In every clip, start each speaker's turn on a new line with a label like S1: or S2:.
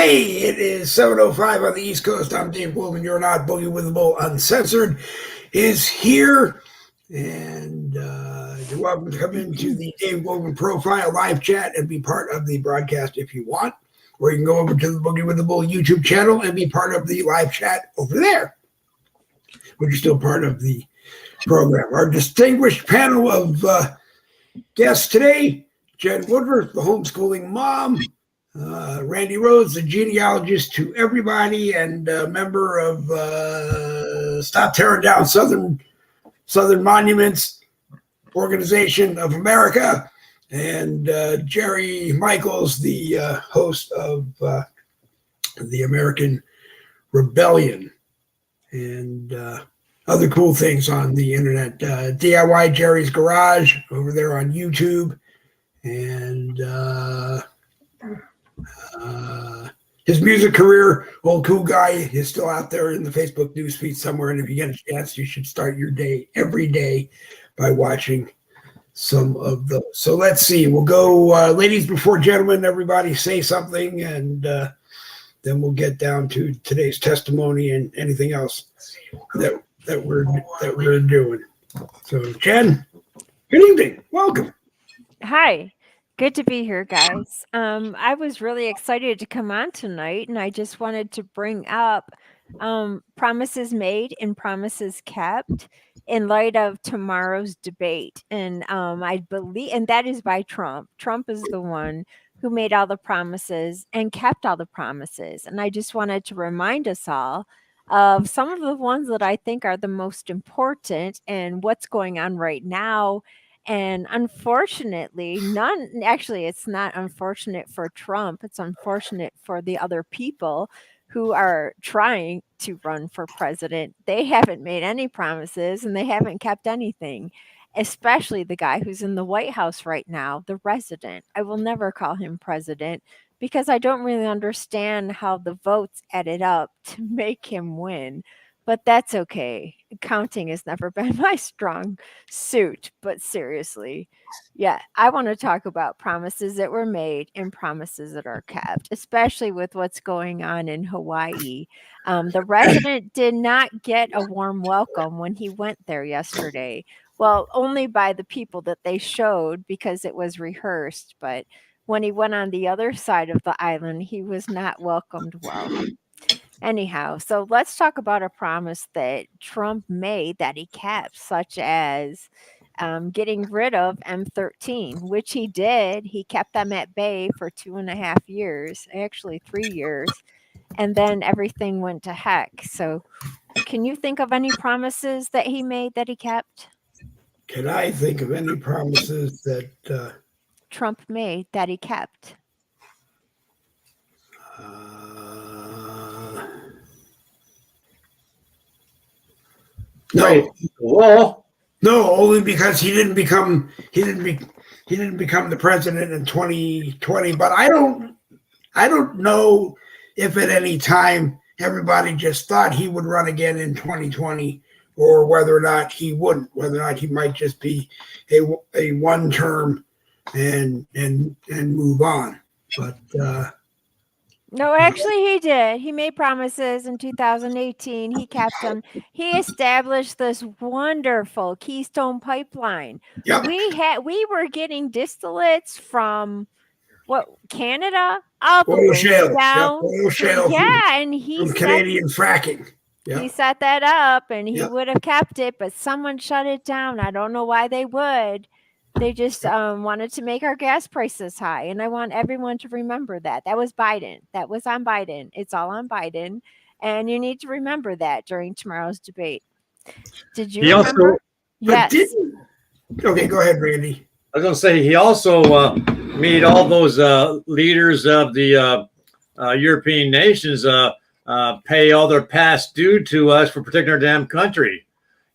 S1: Hey, it is 7:05 on the East Coast. I'm Dave Wolman. You're not Boogie with the Bull. Uncensored is here. And you're welcome to come into the Dave Wolman Profile live chat and be part of the broadcast if you want. Or you can go over to the Boogie with the Bull YouTube channel and be part of the live chat over there, which is still part of the program. Our distinguished panel of guests today: Jen Woodruff, the homeschooling mom; Randy Rhodes, the genealogist to everybody and a member of Stop Tearing Down Southern Monuments Organization of America; and Jerry Michaels, the host of the American Rebellion and other cool things on the internet. DIY Jerry's Garage over there on YouTube. And his music career, Old Cool Guy, is still out there in the Facebook newsfeed somewhere. And if you get a chance, you should start your day every day by watching some of those. So let's see. We'll go ladies before gentlemen. Everybody say something, and then we'll get down to today's testimony and anything else that we're doing. So, Jen, good evening. Welcome.
S2: Hi. Good to be here, guys. I was really excited to come on tonight, and I just wanted to bring up promises made and promises kept in light of tomorrow's debate. And I believe, and that is by Trump. Trump is the one who made all the promises and kept all the promises. And I just wanted to remind us all of some of the ones that I think are the most important and what's going on right now. And unfortunately, it's not unfortunate for Trump. It's unfortunate for the other people who are trying to run for president. They haven't made any promises and they haven't kept anything, especially the guy who's in the White House right now, the resident. I will never call him president because I don't really understand how the votes added up to make him win. But that's okay. Counting has never been my strong suit. But seriously, yeah, I want to talk about promises that were made and promises that are kept, especially with what's going on in Hawaii. The resident did not get a warm welcome when he went there yesterday. Well, only by the people that they showed because it was rehearsed. But when he went on the other side of the island, he was not welcomed well. Anyhow, so let's talk about a promise that Trump made that he kept, such as getting rid of M13, which he did. He kept them at bay for 2.5 years, actually 3 years, and then everything went to heck. So can you think of any promises that he made that he kept?
S1: Can I think of any promises that
S2: Trump made that he kept?
S1: No. Well, no, only because he didn't become the president in 2020. But I don't know if at any time everybody just thought he would run again in 2020, or whether or not he wouldn't, whether or not he might just be a one term and move on. But
S2: no, actually he did. He made promises in 2018. He kept them. He established this wonderful Keystone pipeline.
S1: Yep.
S2: We were getting distillates from Canada all the
S1: oil
S2: way
S1: shale.
S2: down.
S1: Yep, oil shale.
S2: Yeah, and he
S1: from Canadian fracking. Yep.
S2: He set that up and he would have kept it, but someone shut it down. I don't know why they would. They just wanted to make our gas prices high. And I want everyone to remember that. That was Biden. That was on Biden. It's all on Biden. And you need to remember that during tomorrow's debate. Did you remember? Yes.
S1: Okay, go ahead, Randy.
S3: I was going to say he also made all those leaders of the European nations pay all their past due to us for protecting our damn country.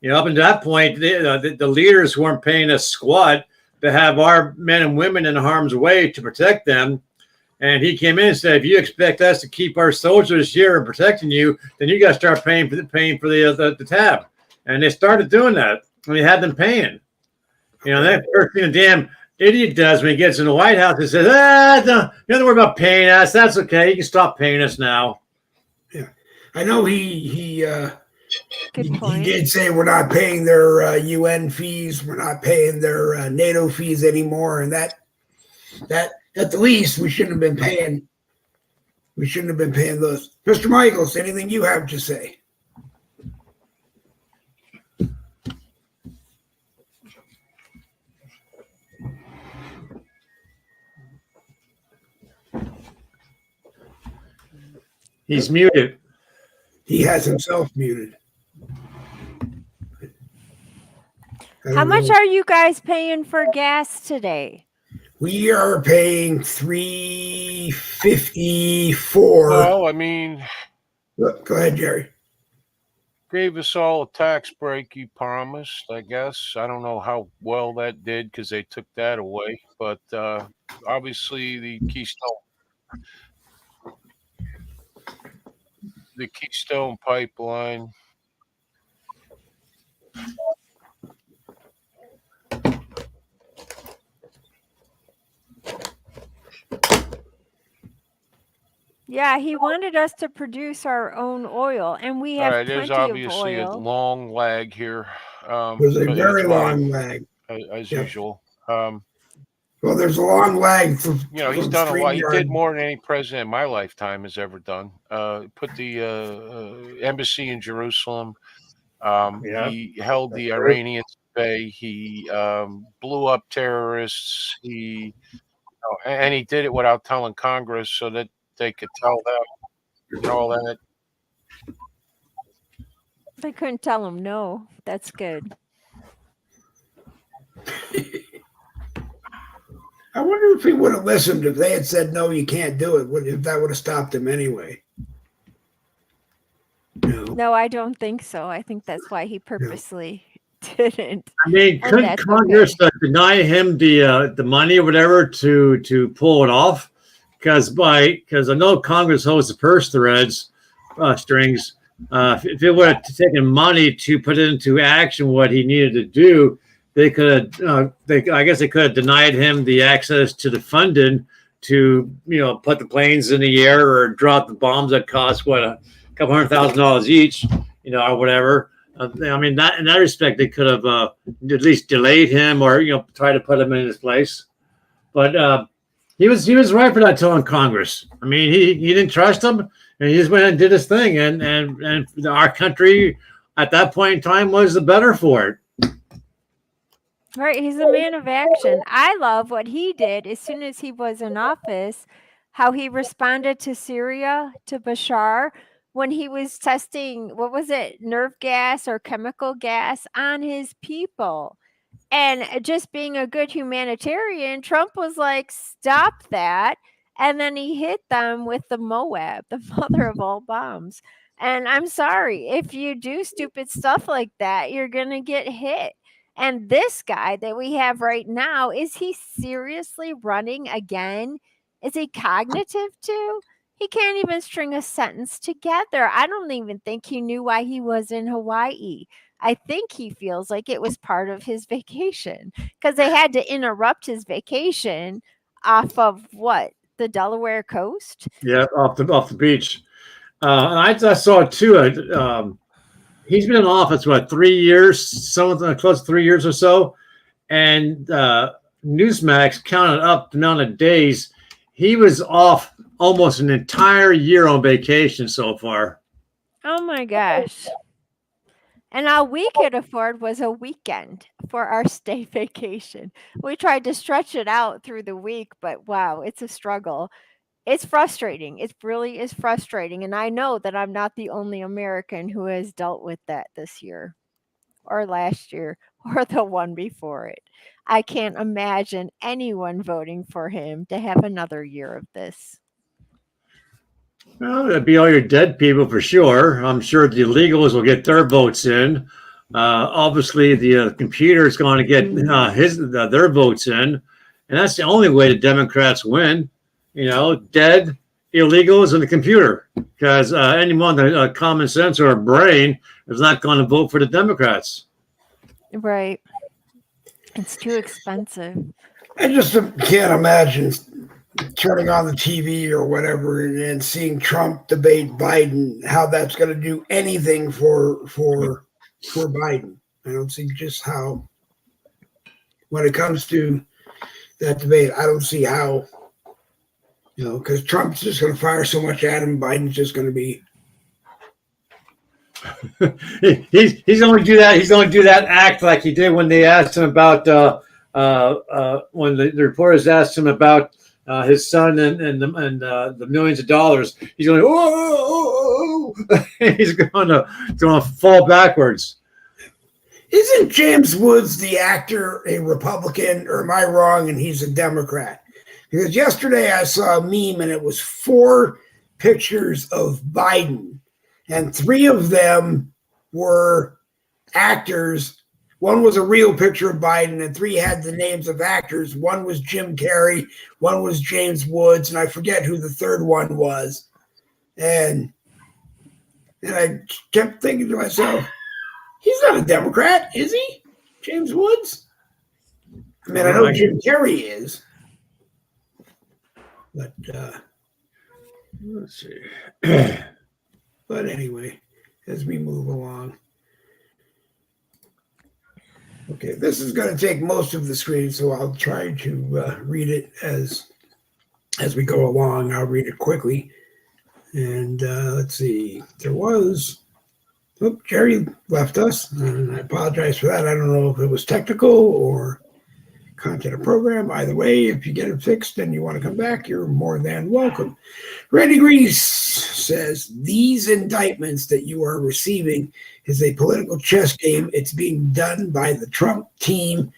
S3: You know, up until that point, the leaders weren't paying us squat to have our men and women in harm's way to protect them. And he came in and said, if you expect us to keep our soldiers here and protecting you, then you got to start paying for the tab. And they started doing that. And they had them paying. You know, that first thing the damn idiot does when he gets in the White House. He says, don't, you don't worry about paying us. That's okay. You can stop paying us now.
S1: Yeah, I know he
S2: Good point.
S1: He did say we're not paying their UN fees, we're not paying their NATO fees anymore, and that at the least we shouldn't have been paying. We shouldn't have been paying those. Mr. Michaels, anything you have to say?
S3: He's muted.
S1: He has himself muted.
S2: How much are you guys paying for gas today?
S1: We are paying $3.54.
S4: Well, I mean,
S1: Go ahead, Jerry.
S4: gave us all a tax break he promised, I guess. I don't know how well that did because they took that away. But obviously the Keystone Pipeline.
S2: Yeah, he wanted us to produce our own oil, and we
S4: All
S2: have
S4: right, there's
S2: plenty
S4: obviously
S2: of
S4: a
S2: oil.
S4: long lag here.
S1: There's a
S4: but
S1: very
S4: it's fine,
S1: long lag.
S4: as
S1: Yep.
S4: usual.
S1: Well, there's a long lag.
S4: You know, he's done a lot. He
S1: StreamYard.
S4: did more than any president in my lifetime has ever done. Put the embassy in Jerusalem.
S3: Yeah,
S4: He held the
S3: right.
S4: Iranians at bay. He blew up terrorists. And he did it without telling Congress so that they could tell them and all that.
S2: They couldn't tell him no. That's good.
S1: I wonder if he would have listened if they had said no, you can't do it. If that would have stopped him anyway. No.
S2: No, I don't think so. I think that's why he purposely didn't.
S3: I mean,
S2: And
S3: couldn't
S2: that's
S3: Congress deny him the money or whatever to pull it off? Because I know Congress holds the purse strings. If it would have taken money to put into action what he needed to do, they could have. I guess they could have denied him the access to the funding to put the planes in the air or drop the bombs that cost a couple $100,000 each, or whatever. I mean, that in that respect, they could have at least delayed him or try to put him in his place. But he was right for not telling Congress. I mean, he didn't trust him, and he just went and did his thing. And our country at that point in time was the better for it.
S2: Right, he's a man of action. I love what he did as soon as he was in office, how he responded to Syria, to Bashar, when he was testing, what was it, nerve gas or chemical gas on his people. And just being a good humanitarian, Trump was like, stop that. And then he hit them with the Moab, the mother of all bombs. And I'm sorry, if you do stupid stuff like that, you're going to get hit. And this guy that we have right now, is he seriously running again? Is he cognitive too? He can't even string a sentence together. I don't even think he knew why he was in Hawaii. I think he feels like it was part of his vacation because they had to interrupt his vacation off of what? The Delaware coast?
S3: Yeah, off the beach. And I saw it too. He's been in office, 3 years, something close to 3 years or so. And Newsmax counted up the amount of days. He was off almost an entire year on vacation so far.
S2: Oh my gosh. And all we could afford was a weekend for our stay vacation. We tried to stretch it out through the week, but wow, it's a struggle. It's frustrating. It really is frustrating. And I know that I'm not the only American who has dealt with that this year or last year or the one before it. I can't imagine anyone voting for him to have another year of this.
S3: Well, that'd be all your dead people for sure. I'm sure the illegals will get their votes in. Obviously, the computer is going to get their votes in. And that's the only way the Democrats win. Dead, illegals, and the computer. Because anyone with common sense or a brain is not going to vote for the Democrats.
S2: Right. It's too expensive.
S1: I just can't imagine turning on the TV or whatever and seeing Trump debate Biden, how that's going to do anything for Biden. I don't see just how, when it comes to that debate, I don't see how, because Trump's just going to fire so much at him, Biden's just going to be.
S3: He's only do that. He's only do that act like he did when they asked him about when the reporters asked him about his son and the millions of dollars. He's going, oh, he's going to fall backwards.
S1: Isn't James Woods, the actor, a Republican, or am I wrong? And he's a Democrat? Because yesterday I saw a meme and it was 4 pictures of Biden, and 3 of them were actors. One was a real picture of Biden, and 3 had the names of actors. One was Jim Carrey, one was James Woods, and I forget who the third one was. And I kept thinking to myself, he's not a Democrat, is he? James Woods? I mean, I know Jim Carrey is. But
S3: let's see.
S1: But anyway, as we move along. Okay, this is going to take most of the screen, so I'll try to read it as we go along. I'll read it quickly. And let's see. There was... Oh, Jerry left us, and I apologize for that. I don't know if it was technical or content of program. Either way, if you get it fixed and you want to come back, you're more than welcome. Randy Grease says, these indictments that you are receiving is a political chess game. It's being done by the Trump team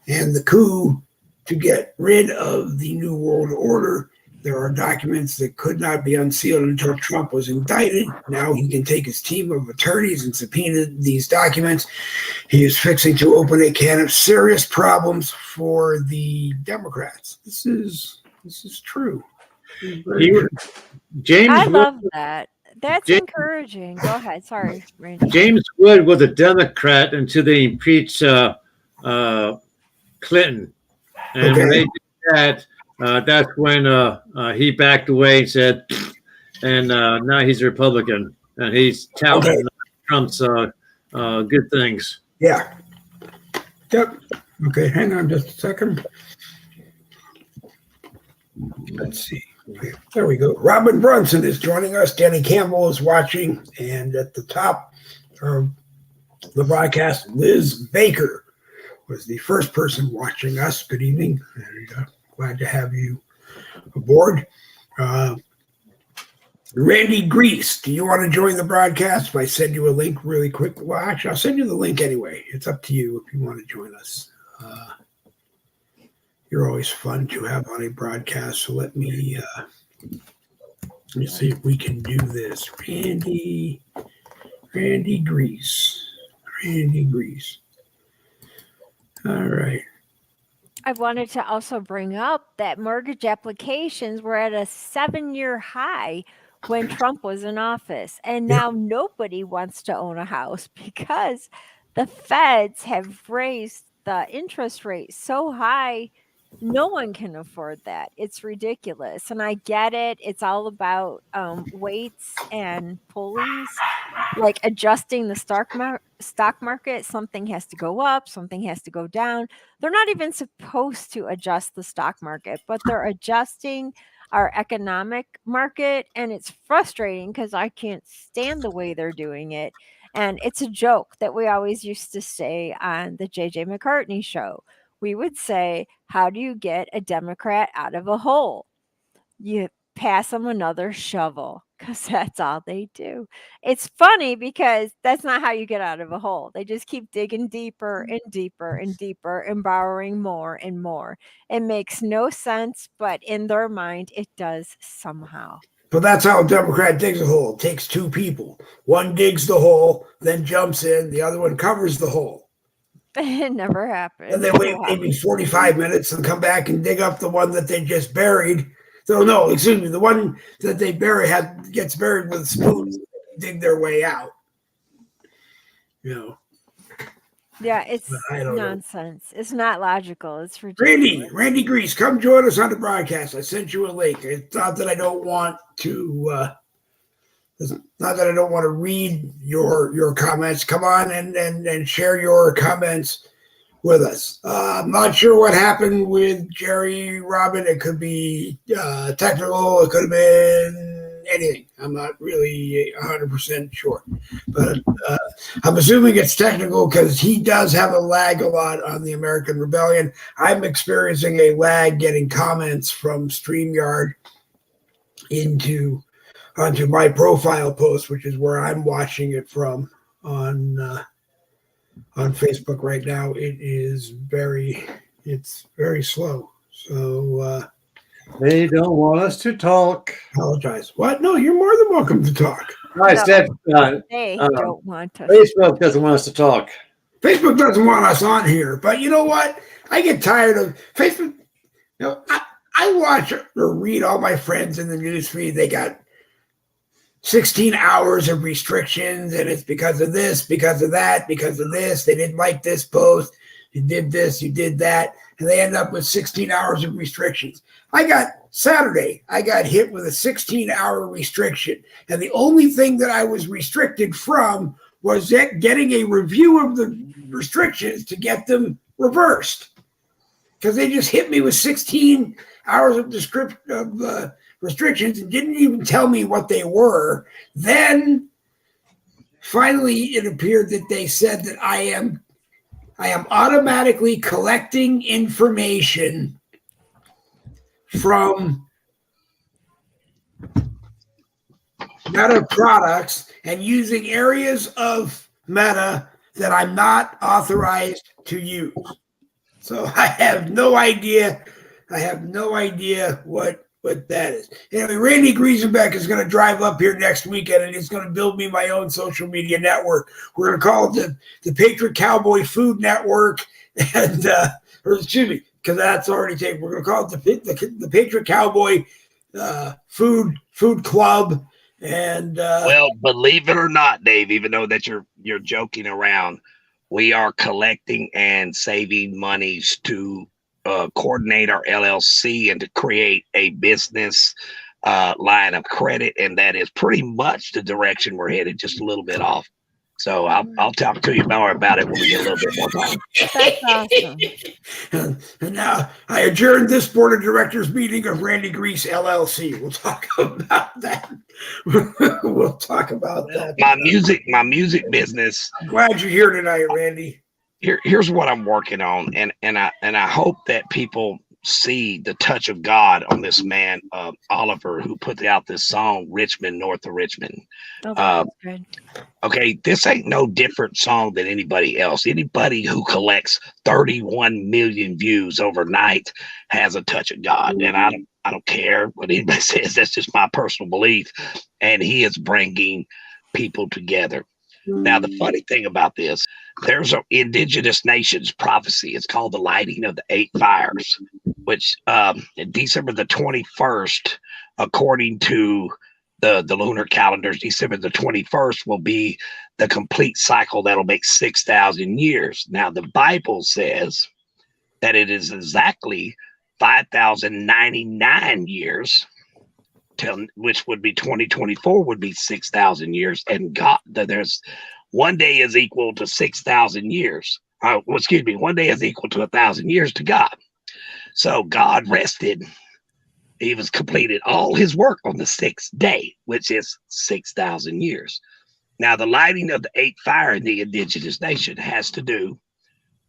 S1: and the coup to get rid of the New World Order. There are documents that could not be unsealed until Trump was indicted. Now he can take his team of attorneys and subpoena these documents. He is fixing to open a can of serious problems for the Democrats. This is true.
S2: I love that. That's encouraging. Go ahead. Sorry, Randy.
S3: James Wood was a Democrat until they impeached Clinton. And when they did that, that's when he backed away and said, and now he's a Republican, and he's touting Trump's good things.
S1: Yeah. Yep. Okay, hang on just a second. Let's see. There we go. Robin Brunson is joining us. Danny Campbell is watching. And at the top of the broadcast, Liz Baker was the first person watching us. Good evening. And, glad to have you aboard. Randy Grease, do you want to join the broadcast? If I send you a link really quick. Well, actually, I'll send you the link anyway. It's up to you if you want to join us. You're always fun to have on a broadcast. So let me see if we can do this. Randy Grease. All right.
S2: I wanted to also bring up that mortgage applications were at a 7-year high when Trump was in office. And now nobody wants to own a house because the feds have raised the interest rate so high. No one can afford that. It's ridiculous. And I get it. It's all about weights and pulleys, like adjusting the stock market. Something has to go up, something has to go down. They're not even supposed to adjust the stock market, but they're adjusting our economic market. And it's frustrating because I can't stand the way they're doing it. And it's a joke that we always used to say on the JJ McCartney show. We would say, how do you get a Democrat out of a hole? You pass them another shovel, because that's all they do. It's funny because that's not how you get out of a hole. They just keep digging deeper and deeper and deeper and borrowing more and more. It makes no sense, but in their mind, it does somehow.
S1: But that's how a Democrat digs a hole. It takes 2 people. One digs the hole, then jumps in. The other one covers the hole.
S2: It never happened.
S1: And then wait maybe 45 minutes and come back and dig up the one that they just buried. So no, excuse me, the one that they gets buried with spoons, dig their way out.
S2: Yeah, it's
S1: I don't know.
S2: nonsense. It's not logical. It's ridiculous.
S1: Randy Grease, come join us on the broadcast. I sent you a link. It's not that I don't want to. It's not that I don't want to read your comments. Come on and share your comments with us. I'm not sure what happened with Jerry Robin. It could be technical. It could have been anything. I'm not really 100% sure. But I'm assuming it's technical because he does have a lag a lot on the American Rebellion. I'm experiencing a lag getting comments from StreamYard onto my profile post, which is where I'm watching it from on Facebook right now. It's very slow. So
S3: They don't want us to talk.
S1: apologize. What? No, you're more than welcome to talk.
S3: I
S2: No,
S3: said
S2: They don't want us.
S3: Facebook doesn't want us to talk.
S1: Facebook doesn't want us on here, but you know what? I get tired of Facebook. You know, I watch or read all my friends in the newsfeed. They got 16 hours of restrictions, and it's because of this, because of that, because of this. They didn't like this post. You did this, you did that, and they end up with 16 hours of restrictions. Saturday, I got hit with a 16-hour restriction, and the only thing that I was restricted from was getting a review of the restrictions to get them reversed, because they just hit me with 16 hours of restrictions and didn't even tell me what they were. Then finally it appeared that they said that I am automatically collecting information from Meta products and using areas of Meta that I'm not authorized to use. So I have no idea. What that is. Anyway, Randy Griesenbeck is going to drive up here next weekend, and he's going to build me my own social media network. We're going to call it the Patriot Cowboy Food Network, and or excuse me, because that's already taken. We're going to call it the Patriot Cowboy Food Club. And
S5: well, believe it or not, Dave, even though that you're joking around, we are collecting and saving monies to coordinate our LLC and to create a business line of credit, and that is pretty much the direction we're headed, just a little bit off. So I'll talk to you more about it when we get a little bit more time.
S2: That's awesome.
S1: And now I adjourn this board of directors meeting of Randy Grease LLC. We'll talk about that. We'll talk about that.
S5: My music business.
S1: I'm glad you're here tonight, Randy.
S5: Here's what I'm working on, and I hope that people see the touch of God on this man, Oliver, who put out this song, Richmond, North of Richmond.
S2: Oh, that's good.
S5: Okay, this ain't no different song than anybody else. Anybody who collects 31 million views overnight has a touch of God, and I don't care what anybody says. That's just my personal belief, and he is bringing people together. Now, the funny thing about this, there's an indigenous nations prophecy. It's called the lighting of the 8 fires, which December the 21st, according to the lunar calendars, December the 21st will be the complete cycle that'll make 6,000 years. Now, the Bible says that it is exactly 5,099 years, which would be 2024 would be 6,000 years, and God, there's one day is equal to 6,000 years. One day is equal to 1,000 years to God. So God rested. He was completed all his work on the 6th day, which is 6,000 years. Now, the lighting of the 8th fire in the indigenous nation has to do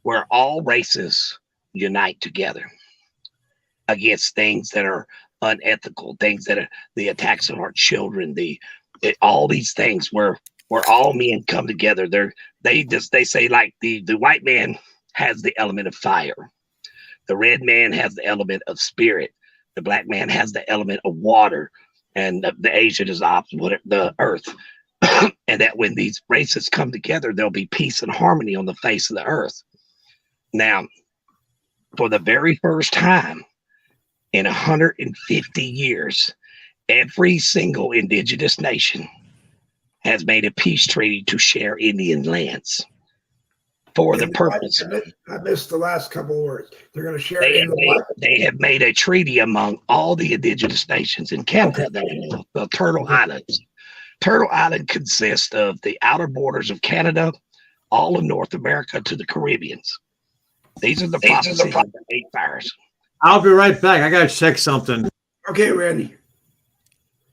S5: where all races unite together against things that are unethical, things that are the attacks on our children, all these things where all men come together. They say, like, the white man has the element of fire, the red man has the element of spirit, the black man has the element of water, and the Asian is the earth. And that when these races come together, there'll be peace and harmony on the face of the earth. Now, for the very first time in 150 years, every single indigenous nation has made a peace treaty to share Indian lands. for the purpose.
S1: I missed the last couple of words. They're going to share
S5: They
S1: it in the what?
S5: they have made a treaty among all the indigenous nations in Canada, the Turtle Islands. Turtle Island consists of the outer borders of Canada, all of North America to the Caribbeans. These are the prophecies of the 8 fires.
S3: I'll be right back. I got to check something.
S1: Okay, Randy.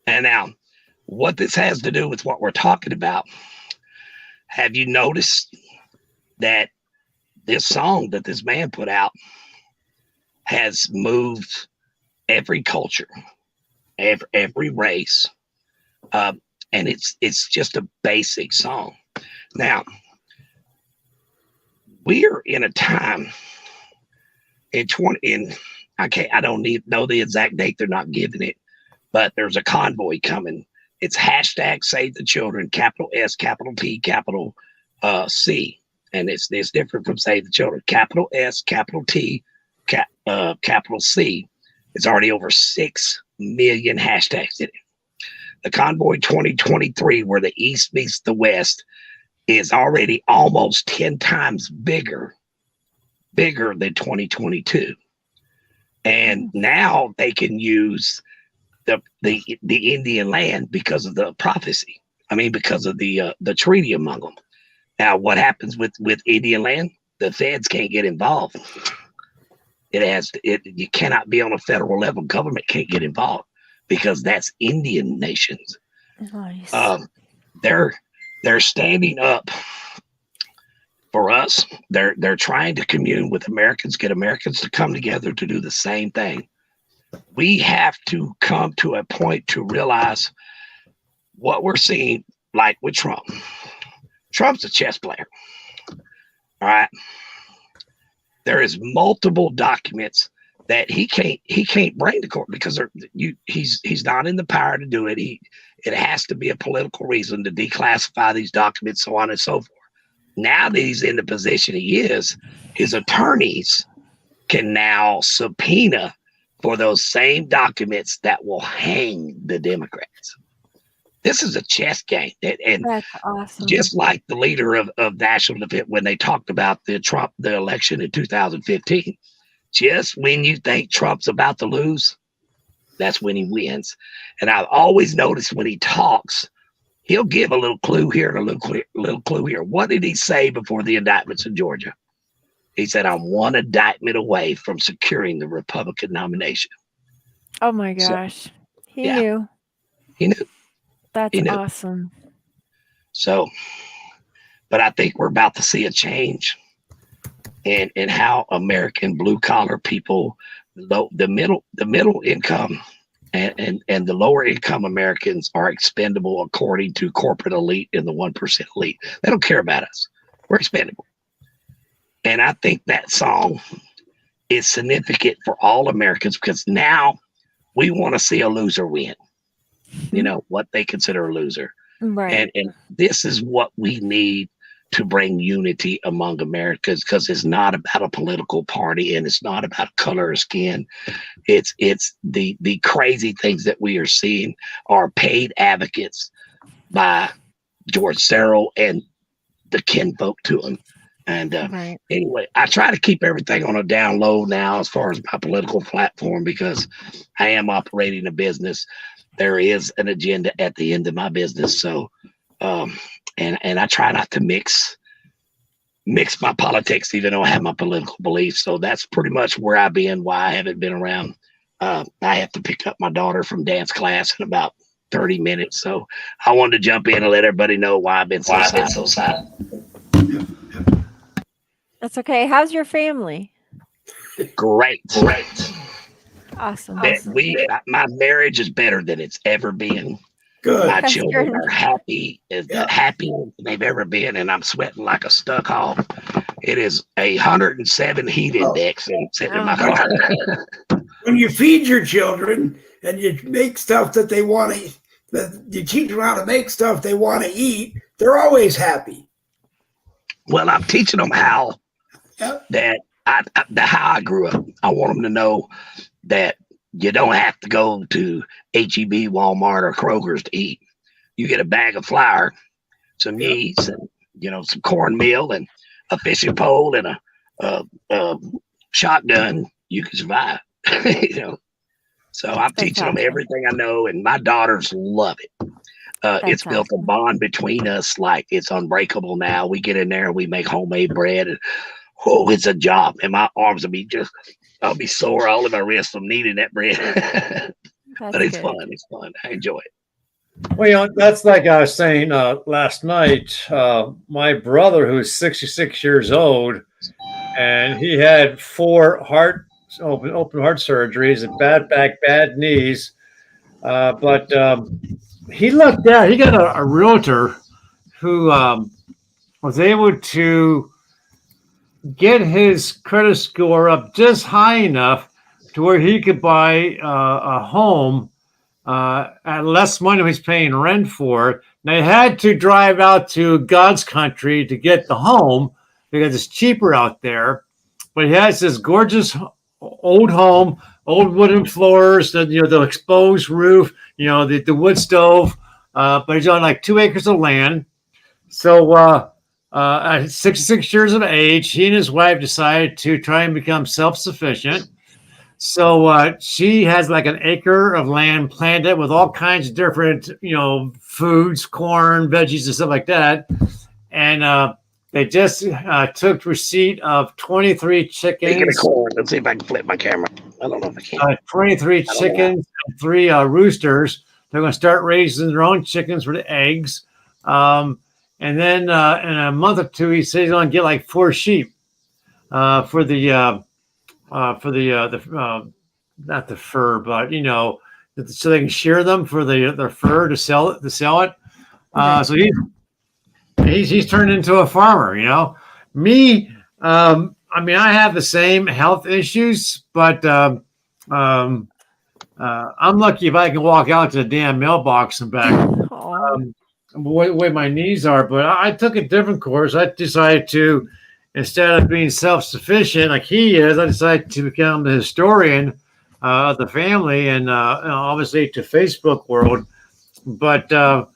S5: And now, what this has to do with what we're talking about, have you noticed that this song that this man put out has moved every culture, every race, and it's just a basic song. Now, we're in a time I don't know the exact date, they're not giving it, but there's a convoy coming. It's hashtag Save the Children, capital S, capital T, capital C. And it's different from Save the Children. Capital S, capital T, capital C. It's already over 6 million hashtags in it. The Convoy 2023, where the East meets the West, is already almost 10 times bigger than 2022. And now they can use the Indian land because of the prophecy. I mean, because of the treaty among them. Now, what happens with Indian land? The feds can't get involved. You cannot be on a federal level. Government can't get involved because that's Indian nations.
S2: Nice.
S5: They're standing up for us. They're trying to commune with Americans, get Americans to come together to do the same thing. We have to come to a point to realize what we're seeing, like with Trump. Trump's a chess player. All right. There is multiple documents that he can't bring to court because he's not in the power to do it. It has to be a political reason to declassify these documents, so on and so forth. Now that he's in the position he is, his attorneys can now subpoena for those same documents that will hang the Democrats. This is a chess game. And
S2: That's awesome.
S5: just like the leader of National Defense, when they talked about the election in 2015, just when you think Trump's about to lose, that's when he wins. And I've always noticed when he talks, he'll give a little clue here and a little clue here. What did he say before the indictments in Georgia? He said, I'm one indictment away from securing the Republican nomination.
S2: Oh my gosh. He
S5: yeah.
S2: knew.
S5: He knew.
S2: That's awesome.
S5: So, but I think we're about to see a change in how American blue collar people, the middle income and the lower income Americans are expendable according to corporate elite and the 1% elite. They don't care about us. We're expendable. And I think that song is significant for all Americans because now we want to see a loser win. You know, what they consider a loser.
S2: Right.
S5: And this is what we need to bring unity among Americans because it's not about a political party and it's not about color of skin. It's the crazy things that we are seeing are paid advocates by George Searle and the kinfolk to him. And anyway, I try to keep everything on a down low now as far as my political platform because I am operating a business. There is an agenda at the end of my business. So, and I try not to mix my politics, even though I have my political beliefs. So that's pretty much where I've been, why I haven't been around. I have to pick up my daughter from dance class in about 30 minutes. So I wanted to jump in and let everybody know why I've been so sad.
S2: That's okay. How's your family?
S5: Great.
S2: Awesome.
S5: My marriage is better than it's ever been.
S1: Good.
S5: My children are happy as they've ever been, and I'm sweating like a stuck hog. It is 107 heat index and sitting in my car.
S1: When you feed your children and you make stuff that they want to, that you teach them how to make stuff they want to eat, they're always happy.
S5: Well, I'm teaching them how how I grew up. I want them to know that you don't have to go to H-E-B, Walmart, or Kroger's to eat. You get a bag of flour, some yeast, and some cornmeal, and a fishing pole and a shotgun, you can survive. You know. So I'm
S2: That's
S5: teaching them
S2: awesome.
S5: everything I know, and my daughters love it. It's built a
S2: awesome.
S5: bond between us like it's unbreakable now. We get in there and we make homemade bread, and oh, it's a job. And my arms will be I'll be sore all of my wrists from kneading that bread.
S2: That's
S5: But it's
S2: good.
S5: fun. It's fun. I enjoy it.
S3: Well, that's like I was saying last night. My brother, who's 66 years old, and he had 4 open heart surgeries, and bad back, bad knees. But he lucked out. He got a realtor who was able to get his credit score up just high enough to where he could buy a home at less money than he's paying rent for. They had to drive out to God's country to get the home because it's cheaper out there. But he has this gorgeous old home, old wooden floors, the exposed roof, the wood stove. But he's on like 2 acres of land. So at 66 years of age, he and his wife decided to try and become self-sufficient. So she has like an acre of land planted with all kinds of different, foods, corn, veggies, and stuff like that. And they just took receipt of 23
S5: Speaking of
S3: chickens.
S5: corn, let's see if I can flip my camera. I don't know if I can.
S3: 23 chickens and 3 roosters. They're going to start raising their own chickens for the eggs. And then in a month or two, he says he's going to get like 4 sheep for the not the fur, but so they can shear them for their fur to sell it. So he's turned into a farmer. Me, I mean, I have the same health issues, but I'm lucky if I can walk out to the damn mailbox and back. The way my knees are, but I took a different course. I decided to, instead of being self-sufficient like he is, I decided to become the historian of the family and obviously to Facebook world. But and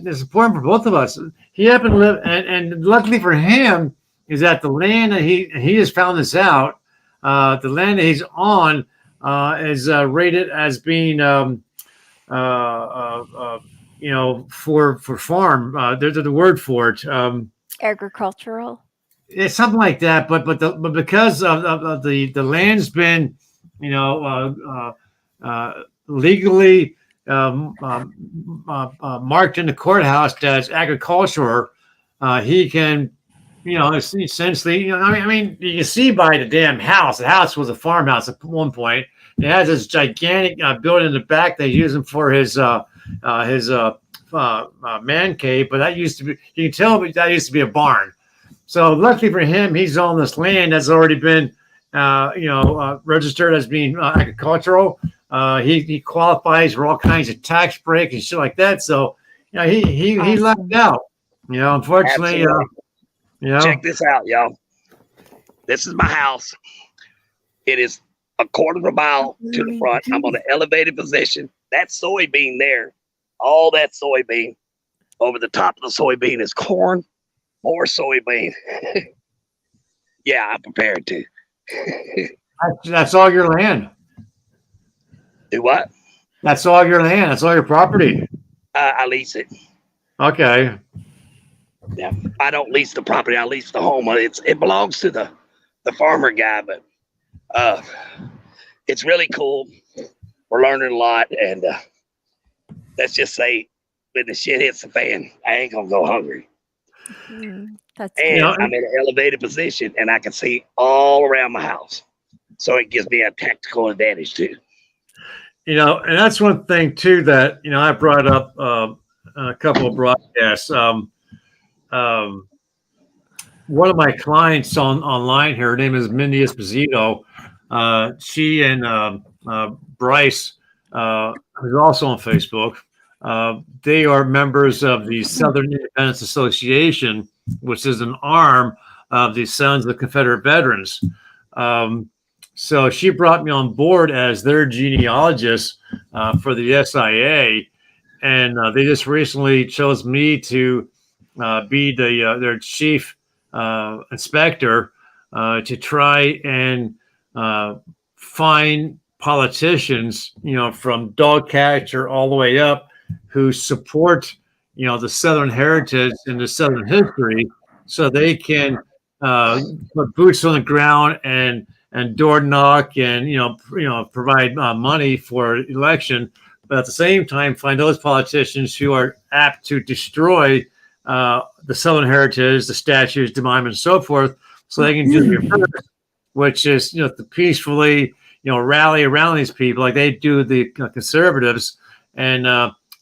S3: it's important for both of us. He happened to live, and luckily for him, is that the land that he has found this out. The land that he's on is rated as being for farm. There's the word for it.
S2: Agricultural.
S3: It's something like that, but because of the land's been, legally marked in the courthouse as agriculture, he can, essentially, I mean, you can see by the damn house. The house was a farmhouse at one point. It has this gigantic building in the back they use him for his man cave, but that used to be, you can tell that used to be a barn. So luckily for him, he's on this land that's already been, registered as being agricultural. He qualifies for all kinds of tax breaks and shit like that. So, he lucked out. Unfortunately,
S5: Check this out, y'all. This is my house. It is a quarter of a mile to the front. I'm on an elevated position. That soybean there, all that soybean, over the top of the soybean is corn, more soybean. Yeah, I'm prepared to.
S3: That's all your land.
S5: Do what?
S3: That's all your land. That's all your property.
S5: I lease it.
S3: Okay.
S5: Yeah, I don't lease the property. I lease the home. It belongs to the farmer guy, but it's really cool. We're learning a lot, and let's just say when the shit hits the fan, I ain't gonna go hungry.
S2: That's
S5: and I'm in an elevated position, and I can see all around my house, so it gives me a tactical advantage too.
S3: And that's one thing too that I brought up a couple of broadcasts. One of my clients online here, her name is Mindy Esposito. She and Bryce, who's also on Facebook, they are members of the Southern Independence Association, which is an arm of the Sons of the Confederate Veterans. So she brought me on board as their genealogist for the SIA, and they just recently chose me to be their chief inspector to try and find politicians, from dog catcher all the way up, who support, the Southern heritage and the Southern history, so they can put boots on the ground and door knock and provide money for election, but at the same time find those politicians who are apt to destroy the Southern heritage, the statues, the monuments, and so forth, so they can do the reverse, which is to peacefully rally around these people like they do the conservatives, and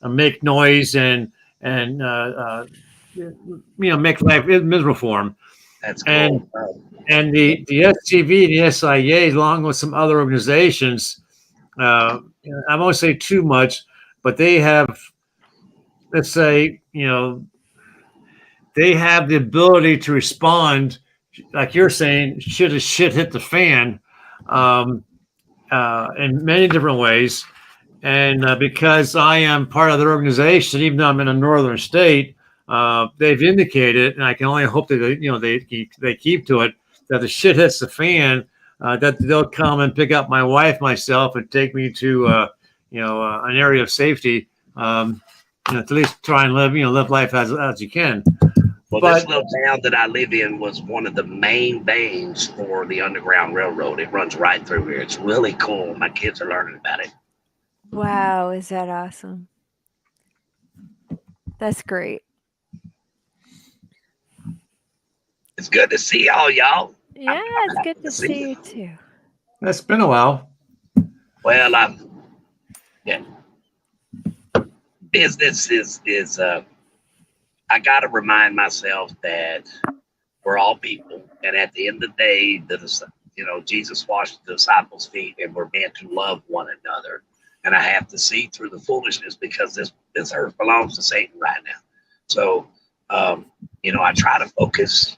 S3: make noise and make life miserable for them.
S5: That's cool.
S3: And the STV, the SIA, along with some other organizations, I won't say too much, but they have, let's say, they have the ability to respond, like you're saying, should a shit hit the fan, in many different ways. And because I am part of their organization, even though I'm in a northern state, they've indicated, and I can only hope that they keep to it, that the shit hits the fan, that they'll come and pick up my wife, myself, and take me to an area of safety, to at least try and live life as you can.
S5: Well, this little town that I live in was one of the main veins for the Underground Railroad. It runs right through here. It's really cool. My kids are learning about it.
S2: Wow, is that awesome? That's great.
S5: It's good to see all y'all.
S2: Yeah, it's good to see you too.
S3: It's been a while.
S5: Well, business is I got to remind myself that we're all people, and at the end of the day, Jesus washed the disciples' feet, and we're meant to love one another. And I have to see through the foolishness, because this earth belongs to Satan right now. So, I try to focus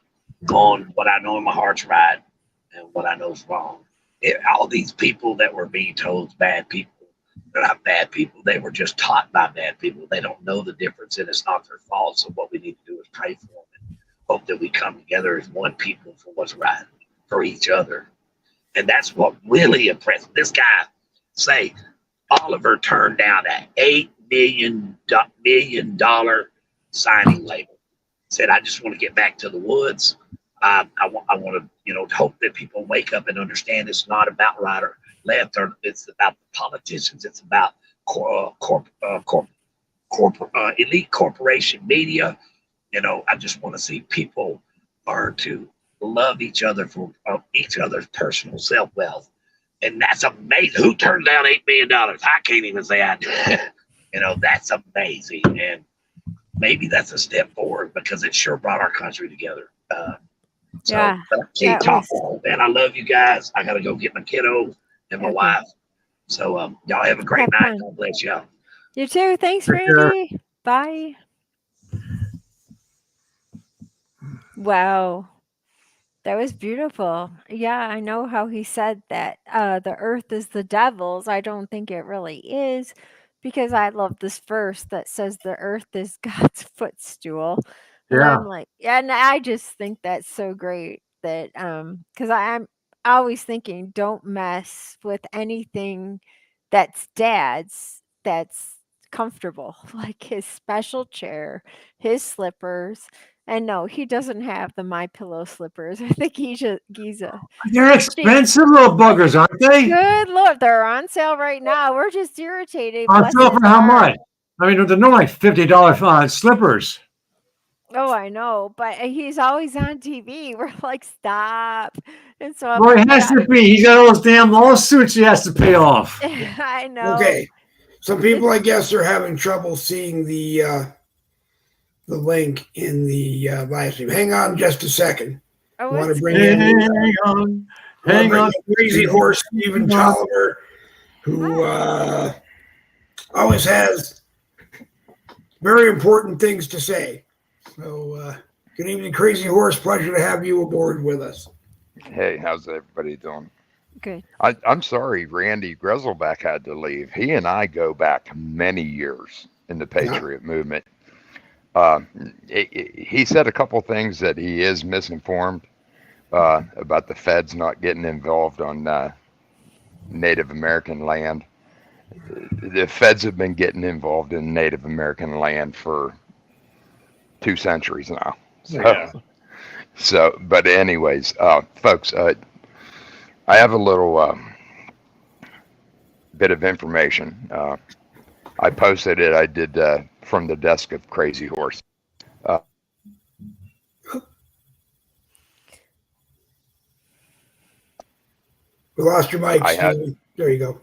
S5: on what I know in my heart's right and what I know is wrong. All these people that were being told bad people, they're not bad people. They were just taught by bad people. They don't know the difference, and it's not their fault. So what we need to do is pray for them and hope that we come together as one people for what's right for each other. And that's what really impressed this guy. Say, Oliver turned down an $8 million signing label. Said, I just want to get back to the woods. I want to, hope that people wake up and understand it's not about right or left, or it's about the politicians. It's about elite corporation media. I just want to see people learn to love each other for each other's personal self-wealth. And that's amazing. Who turned down $8 million? I can't even say I did. That's amazing. And maybe that's a step forward, because it sure brought our country together.
S2: Yeah.
S5: Keep talking, man. I love you guys. I got to go get my kiddo and my wife. So y'all have a great night. God bless y'all.
S2: You too. Thanks, Randy. Sure. Bye. Wow. That was beautiful. Yeah, I know how he said that the earth is the devil's. I don't think it really is, because I love this verse that says the earth is God's footstool. And I'm like, yeah, and I just think that's so great that because I'm always thinking, don't mess with anything that's dad's that's comfortable, like his special chair, his slippers. And no, he doesn't have the My Pillow slippers. I think
S3: they're expensive little buggers, aren't they?
S2: Good Lord, they're on sale right now. We're just irritated.
S3: On sale for how much? I mean, they're not like $50 slippers.
S2: Oh, I know, but he's always on TV. We're like, stop. And so
S3: he has to be. He's got all those damn lawsuits he has to pay off.
S2: I know.
S1: Okay. Some people, I guess, are having trouble seeing the link in the live stream. Hang on just a second.
S2: I
S1: want to bring in
S3: hang on.
S1: Crazy Horse Stephen Tolliver, who always has very important things to say. So, good evening, Crazy Horse. Pleasure to have you aboard with us.
S6: Hey, how's everybody doing?
S2: Good.
S6: I'm sorry Randy Greselback had to leave. He and I go back many years in the Patriot movement. He said a couple things that he is misinformed about the feds not getting involved on Native American land. The feds have been getting involved in Native American land for 2 centuries now. So,
S3: Yeah.
S6: But anyways, folks, I have a little bit of information. I posted it. I did from the desk of Crazy Horse.
S1: We lost your mic, Stephen. There you go.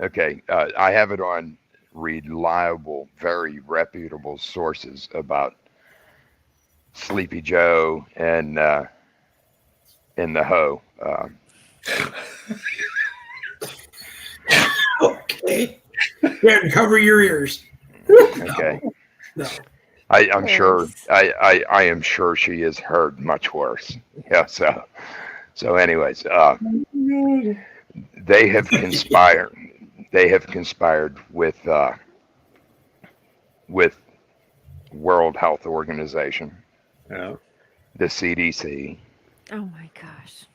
S6: Okay, I have it on reliable, very reputable sources about Sleepy Joe and the Ho.
S1: Okay. Yeah, cover your ears.
S6: Okay.
S1: No.
S6: I'm sure. I am sure she has heard much worse. Yeah. So anyways, they have conspired. They have conspired with World Health Organization,
S3: Yeah.
S6: the CDC,
S2: Oh my gosh.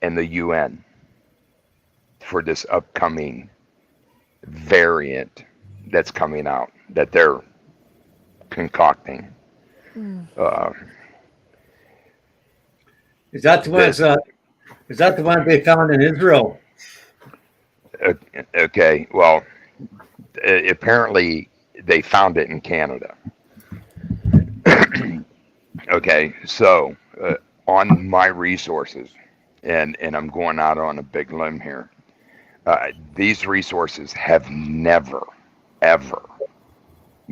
S6: and the UN for this upcoming variant that's coming out that they're concocting.
S3: Is that the one? Is that the one they found in Israel?
S6: Okay, well, apparently they found it in Canada. Okay, so on my resources, and I'm going out on a big limb here, these resources have never, ever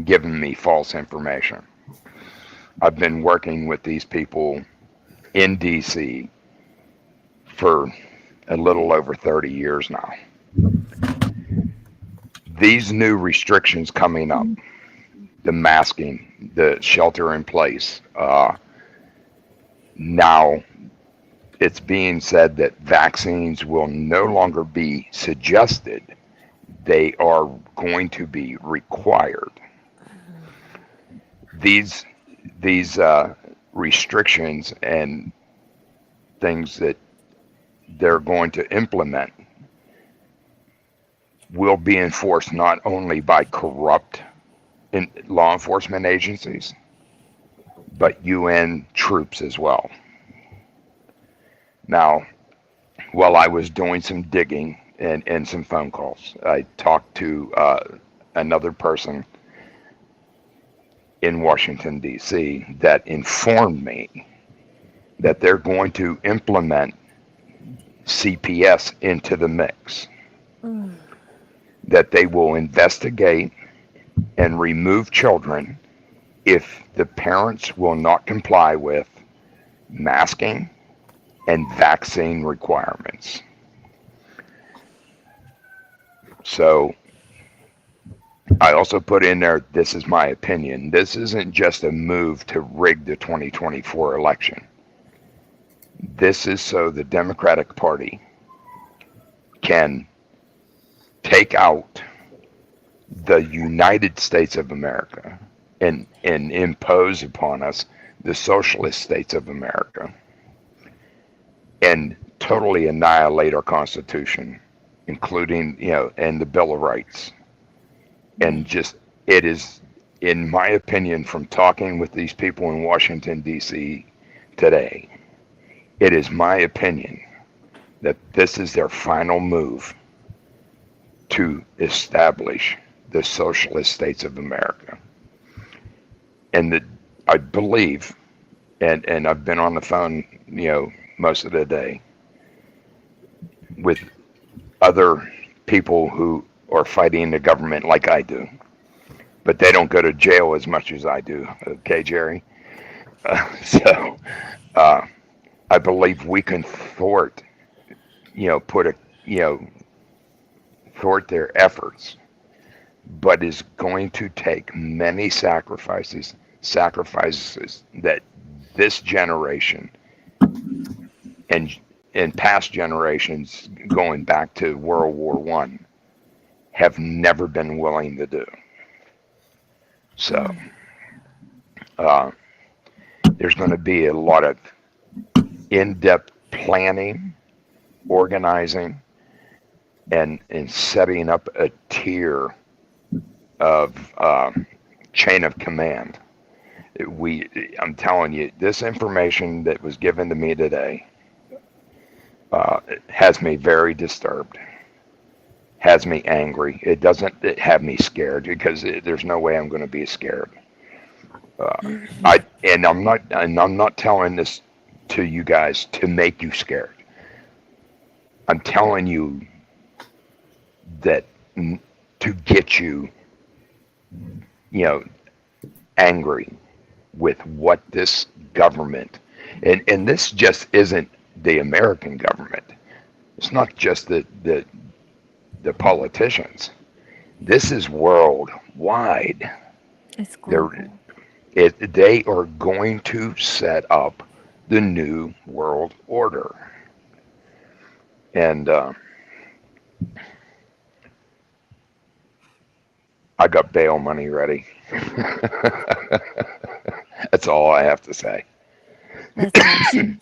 S6: given me false information. I've been working with these people in DC for a little over 30 years now. These new restrictions coming up, the masking, the shelter in place, now it's being said that vaccines will no longer be suggested. They are going to be required. These restrictions and things that they're going to implement will be enforced not only by corrupt law enforcement agencies, but UN troops as well. Now, while I was doing some digging and some phone calls, I talked to another person in Washington, D.C. that informed me that they're going to implement CPS into the mix. That they will investigate and remove children if the parents will not comply with masking and vaccine requirements. So I also put in there, this is my opinion. This isn't just a move to rig the 2024 election. This is so the Democratic Party can take out the United States of America and impose upon us the socialist states of America and totally annihilate our Constitution, including, and the Bill of Rights. And just, it is, in my opinion, from talking with these people in Washington, D.C. today, it is my opinion that this is their final move to establish the socialist states of America. And I believe, and I've been on the phone, most of the day with other people who are fighting the government like I do, but they don't go to jail as much as I do. Okay, Jerry? So I believe we can thwart their efforts, but is going to take many sacrifices that this generation and past generations going back to World War I have never been willing to do. So There's going to be a lot of in-depth planning, organizing, and setting up a tier of chain of command. I'm telling you, this information that was given to me today has me very disturbed, has me angry. It doesn't have me scared because there's no way I'm going to be scared. I'm not telling this to you guys to make you scared. I'm telling you that to get you, angry with what this government, and this just isn't the American government. It's not just the politicians. This is worldwide.
S2: It's global.
S6: They are going to set up the new world order. And I got bail money ready. That's all I have to say.
S2: That's awesome.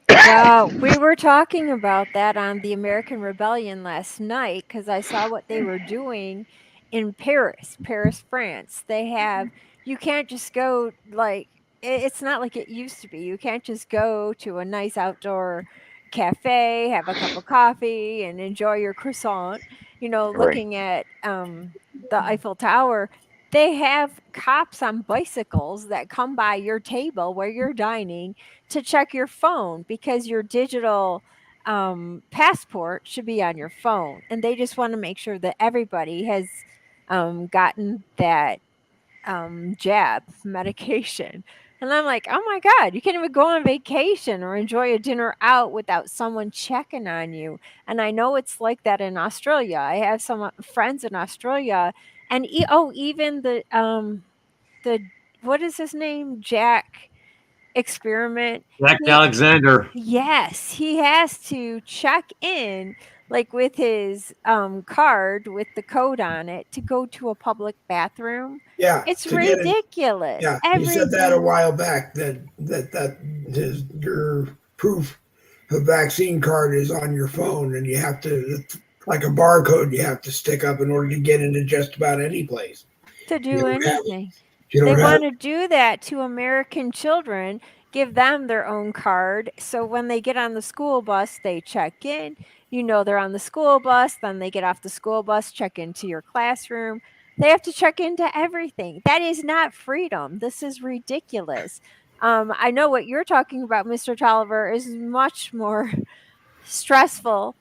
S2: Well, we were talking about that on the American Rebellion last night because I saw what they were doing in Paris, France. You can't just go it's not like it used to be. You can't just go to a nice outdoor cafe, have a cup of coffee, and enjoy your croissant,
S6: Right.
S2: looking at the Eiffel Tower. They have cops on bicycles that come by your table where you're dining to check your phone because your digital passport should be on your phone. And they just want to make sure that everybody has gotten that jab medication. And I'm like, oh my God, you can't even go on vacation or enjoy a dinner out without someone checking on you. And I know it's like that in Australia. I have some friends in Australia, and even the what is his name? Jack experiment.
S3: Jack Alexander.
S2: Yes, he has to check in like with his card with the code on it to go to a public bathroom.
S1: Yeah,
S2: It's ridiculous.
S1: Yeah, he said that a while back that your proof of vaccine card is on your phone, and you have to, it's like a barcode you have to stick up in order to get into just about any place.
S2: To do anything.
S1: They
S2: want to do that to American children, give them their own card. So when they get on the school bus, they check in. They're on the school bus. Then they get off the school bus, check into your classroom. They have to check into everything. That is not freedom. This is ridiculous. I know what you're talking about, Mr. Tolliver, is much more stressful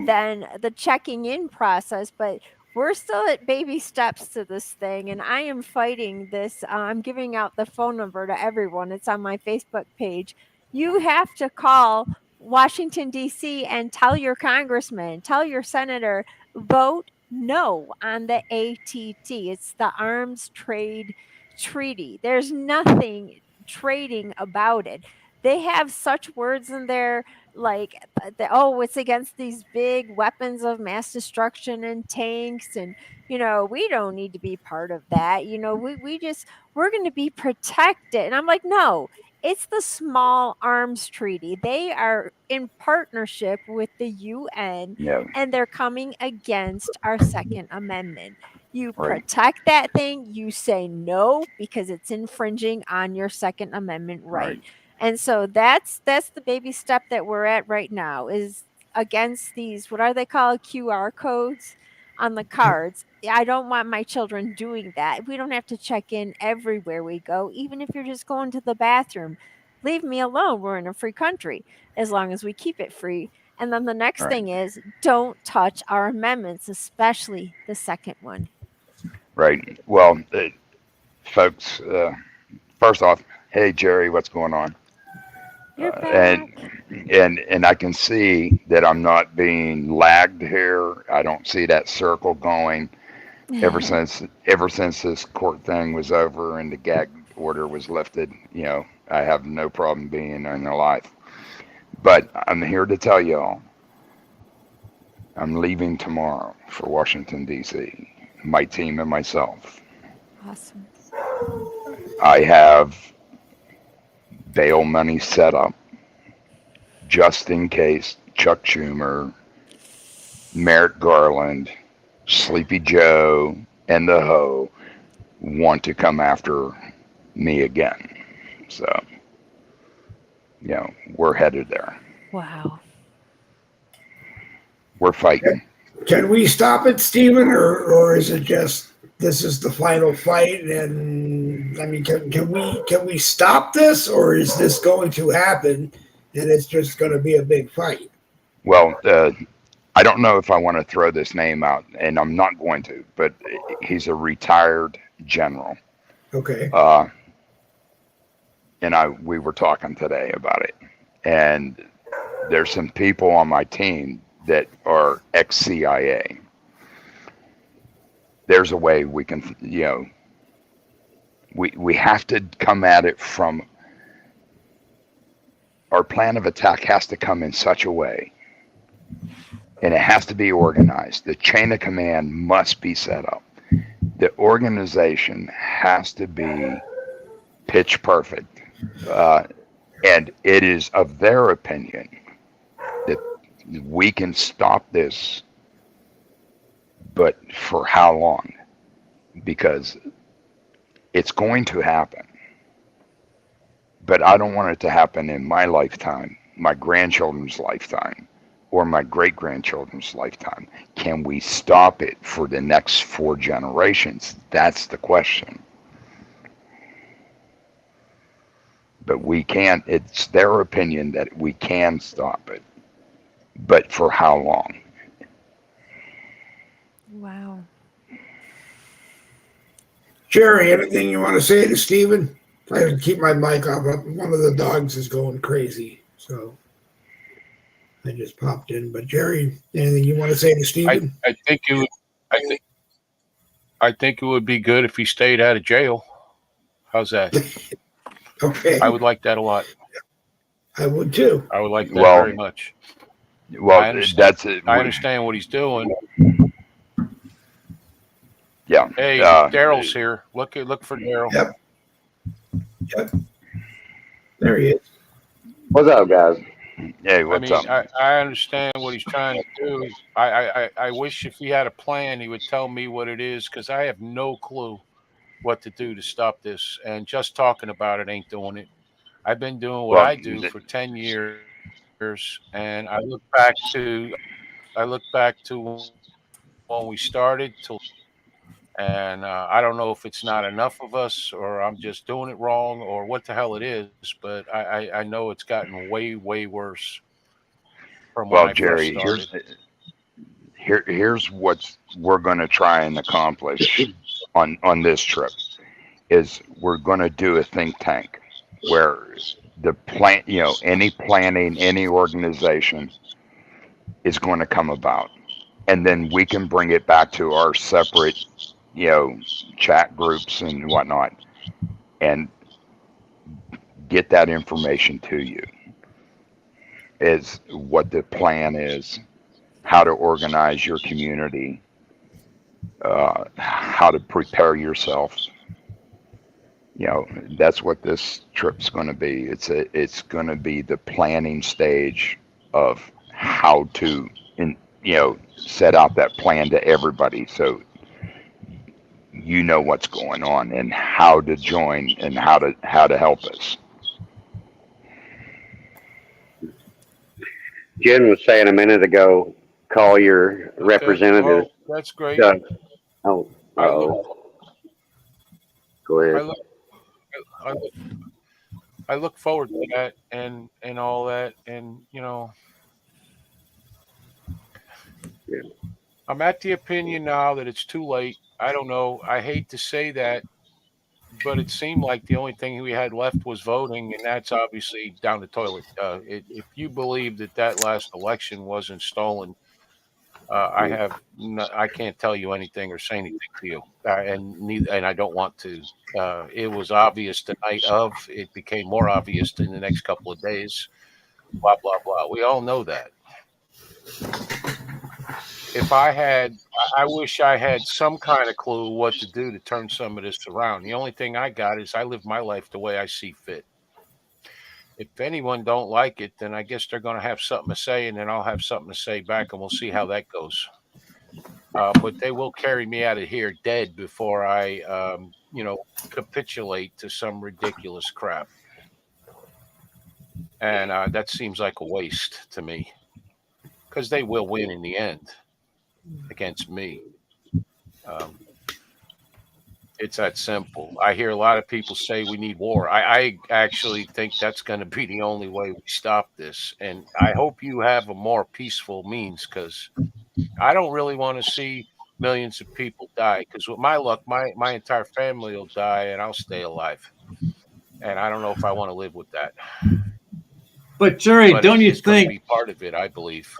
S2: than the checking in process, but we're still at baby steps to this thing, and I am fighting this. I'm giving out the phone number to everyone. It's on my Facebook page. You have to call Washington, D.C. and tell your congressman, tell your senator, vote no on the ATT. It's the Arms Trade Treaty. There's nothing trading about it. They have such words in there like, it's against these big weapons of mass destruction and tanks, and we don't need to be part of that. We're going to be protected. And I'm like, no, it's the Small Arms Treaty. They are in partnership with the UN, and they're coming against our Second Amendment. You protect that thing, you say no because it's infringing on your Second Amendment right. And so that's the baby step that we're at right now, is against these, what are they called, QR codes on the cards. I don't want my children doing that. We don't have to check in everywhere we go, even if you're just going to the bathroom. Leave me alone. We're in a free country, as long as we keep it free. And then the next thing is, don't touch our amendments, especially the second one.
S6: Right. Well, folks, first off, hey, Jerry, what's going on?
S2: You're back.
S6: And I can see that I'm not being lagged here. I don't see that circle going. Ever since this court thing was over and the gag order was lifted, I have no problem being in their life. But I'm here to tell y'all, I'm leaving tomorrow for Washington, D.C., my team and myself.
S2: Awesome.
S6: I have bail money set up just in case Chuck Schumer, Merrick Garland, Sleepy Joe, and the Ho want to come after me again. So, we're headed there.
S2: Wow.
S6: We're fighting.
S1: Can we stop it, Stephen, or is it just this is the final fight? And I mean, can we stop this, or is this going to happen and it's just going to be a big fight?
S6: Well, I don't know if I want to throw this name out, and I'm not going to, but he's a retired general.
S1: Okay.
S6: And we were talking today about it, and there's some people on my team that are ex-CIA. There's a way we can, we have to come at it from, our plan of attack has to come in such a way, and it has to be organized. The chain of command must be set up. The organization has to be pitch perfect. And it is of their opinion that we can stop this, but for how long? Because it's going to happen. But I don't want it to happen in my lifetime, my grandchildren's lifetime, or my great-grandchildren's lifetime. Can we stop it for the next 4 generations? That's the question. But we can't, it's their opinion that we can stop it. But for how long?
S2: Wow.
S1: Jerry, anything you want to say to Stephen? I have to keep my mic off. One of the dogs is going crazy, so I just popped in. But Jerry, anything you want to say to Stephen?
S4: I think it would. I think it would be good if he stayed out of jail. How's that?
S1: Okay.
S4: I would like that a lot.
S1: I would too.
S4: I would like that
S6: Well,
S4: very much.
S6: Well,
S4: I understand,
S6: that's it.
S4: I understand what he's doing.
S6: Yeah.
S4: Hey, Daryl's here. Look for Daryl.
S1: Yep. There he is.
S7: What's up, guys?
S6: Hey, what's up?
S4: I understand what he's trying to do. I wish if he had a plan, he would tell me what it is, because I have no clue what to do to stop this. And just talking about it ain't doing it. I've been doing what I do for 10 years, and I look back to when we started till. And I don't know if it's not enough of us, or I'm just doing it wrong, or what the hell it is. But I know it's gotten way, way worse from when I
S6: Jerry,
S4: first started.
S6: here's what we're going to try and accomplish on this trip. Is we're going to do a think tank where the plan, any planning, any organization is going to come about, and then we can bring it back to our separate chat groups and whatnot, and get that information to you, is what the plan is, how to organize your community, how to prepare yourself. That's what this trip's going to be. It's going to be the planning stage of how to set out that plan to everybody, so you know what's going on and how to join and how to help us.
S7: Jen was saying a minute ago, call your representative.
S4: Oh, that's great.
S7: Go ahead.
S4: I look forward to that and all that, and I'm at the opinion now that it's too late. I don't know. I hate to say that, but it seemed like the only thing we had left was voting, and that's obviously down the toilet. If you believe that last election wasn't stolen, I can't tell you anything or say anything to you, and I don't want to. It was obvious the night of. It became more obvious in the next couple of days. Blah blah blah. We all know that. if I wish I had some kind of clue what to do to turn some of this around. The only thing I got is I live my life the way I see fit. If anyone don't like it, then I guess they're going to have something to say, and then I'll have something to say back, and we'll see how that goes. But they will carry me out of here dead before I, capitulate to some ridiculous crap. And that seems like a waste to me, because they will win in the end against me. It's that simple. I hear a lot of people say we need war. I actually think that's going to be the only way we stop this. And I hope you have a more peaceful means, because I don't really want to see millions of people die, because with my luck, my entire family will die and I'll stay alive. And I don't know if I want to live with that.
S3: But Jerry,
S4: But
S3: don't you
S4: it's going to
S3: think?
S4: be part of it, I believe.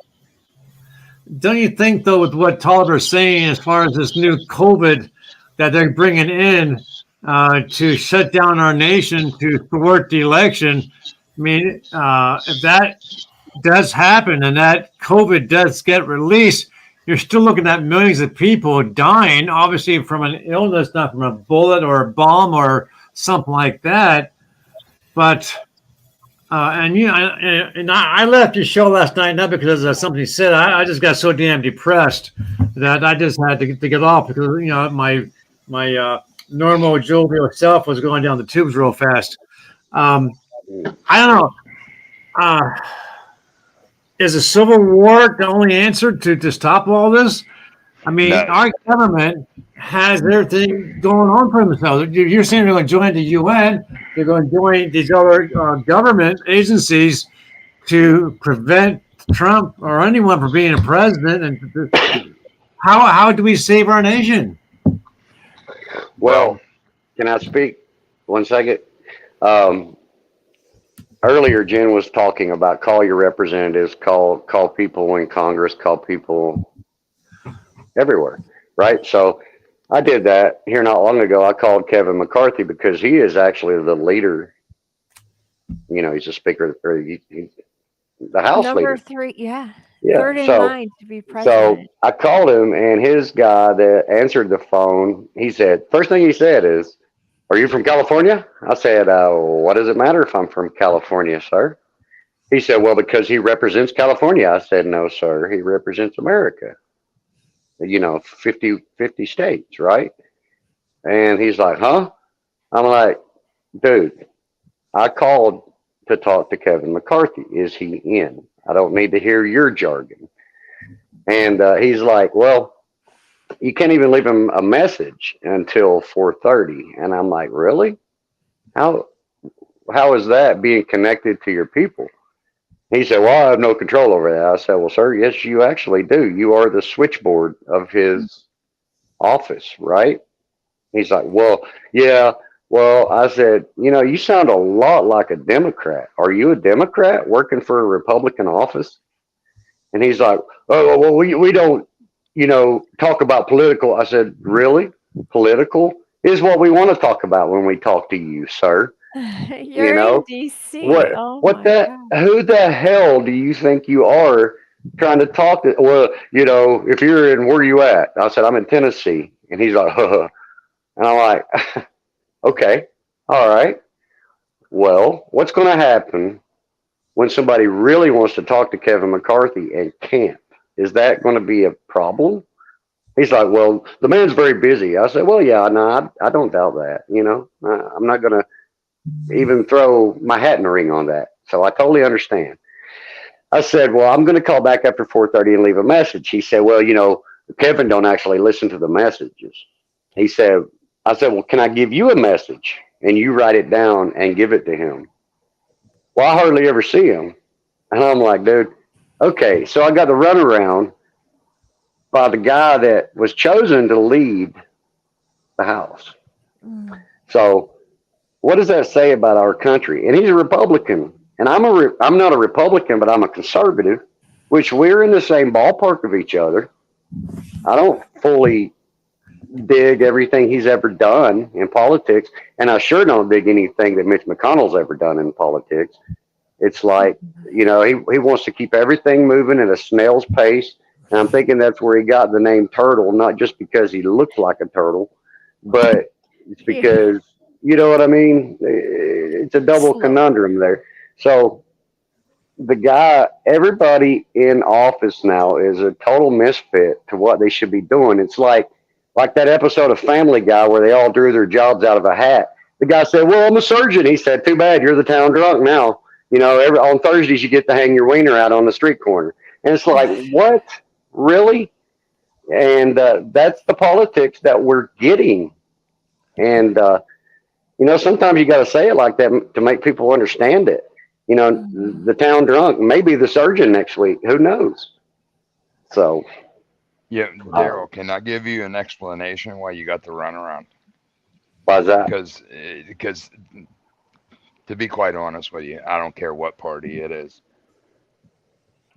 S3: Don't you think, though, with what Todd is saying as far as this new COVID that they're bringing in to shut down our nation to thwart the election? I mean, if that does happen and that COVID does get released, you're still looking at millions of people dying, obviously from an illness, not from a bullet or a bomb or something like that. But I left your show last night not because of something you said. I just got so damn depressed that I just had to get off, because my normal jovial self was going down the tubes real fast. I don't know. Is a civil war the only answer to stop all this? I mean,
S6: No.
S3: our government has everything going on for themselves. You're saying they're going to join the UN. They're going to join these other government agencies to prevent Trump or anyone from being a president. And how do we save our nation?
S7: Well, can I speak 1 second? Earlier, Jen was talking about call your representatives, call people in Congress, call people everywhere, right? So I did that here not long ago. I called Kevin McCarthy because he is actually the leader. He's the speaker, or he's the House
S2: Number
S7: leader.
S2: 3, yeah.
S7: Yeah.
S2: Third in
S7: So
S2: line to be president.
S7: I called him, and his guy that answered the phone, he said, first thing he said is, "Are you from California?" I said, "What does it matter if I'm from California, sir?" He said, "Well, because he represents California." I said, "No, sir, he represents America. 50 states, right?" And he's like, "Huh?" I'm like, "Dude, I called to talk to Kevin McCarthy. Is he in? I don't need to hear your jargon." And he's like, "Well, you can't even leave him a message until 4:30." And I'm like, "Really? How is that being connected to your people?" He said, "Well, I have no control over that." I said, "Well, sir, yes, you actually do. You are the switchboard of his office, right?" He's like, "Well, yeah." Well, I said, "You sound a lot like a Democrat. Are you a Democrat working for a Republican office?" And he's like, "Oh, well, we don't, talk about political." I said, "Really? Political is what we want to talk about when we talk to you, sir.
S2: You're in DC.
S7: What that? Who the hell do you think you are trying to talk to?" "Well, if you're in, where are you at?" I said, "I'm in Tennessee." And he's like, "Huh." And I'm like, "Okay, all right. Well, what's going to happen when somebody really wants to talk to Kevin McCarthy and can't? Is that going to be a problem?" He's like, "Well, the man's very busy." I said, "Well, yeah, no, I don't doubt that. I'm not going to even throw my hat in the ring on that. So I totally understand." I said, "Well, I'm going to call back after 4:30 and leave a message." He said, "Well, Kevin don't actually listen to the messages." I said, "Well, can I give you a message and you write it down and give it to him?" "Well, I hardly ever see him." And I'm like, "Dude, okay." So I got the runaround by the guy that was chosen to lead the House. So what does that say about our country? And he's a Republican, and I'm not a Republican, but I'm a conservative, which we're in the same ballpark of each other. I don't fully dig everything he's ever done in politics, and I sure don't dig anything that Mitch McConnell's ever done in politics. It's like, he wants to keep everything moving at a snail's pace. And I'm thinking that's where he got the name Turtle, not just because he looks like a turtle, but it's
S2: Yeah.
S7: because, you know what I mean? It's a double
S2: Slow.
S7: conundrum there. So the guy, everybody in office now is a total misfit to what they should be doing. It's like that episode of Family Guy where they all drew their jobs out of a hat. The guy said, "Well, I'm a surgeon." He said, "Too bad, you're the town drunk now. You know, on Thursdays you get to hang your wiener out on the street corner." And it's like, what? Really? And that's the politics that we're getting. And you know, sometimes you got to say it like that to make people understand it. You know, the town drunk may be the surgeon next week. Who knows? So,
S6: Yeah, Daryl, can I give you an explanation why you got the runaround?
S7: why's that?
S6: Because to be quite honest with you, I don't care what party it is.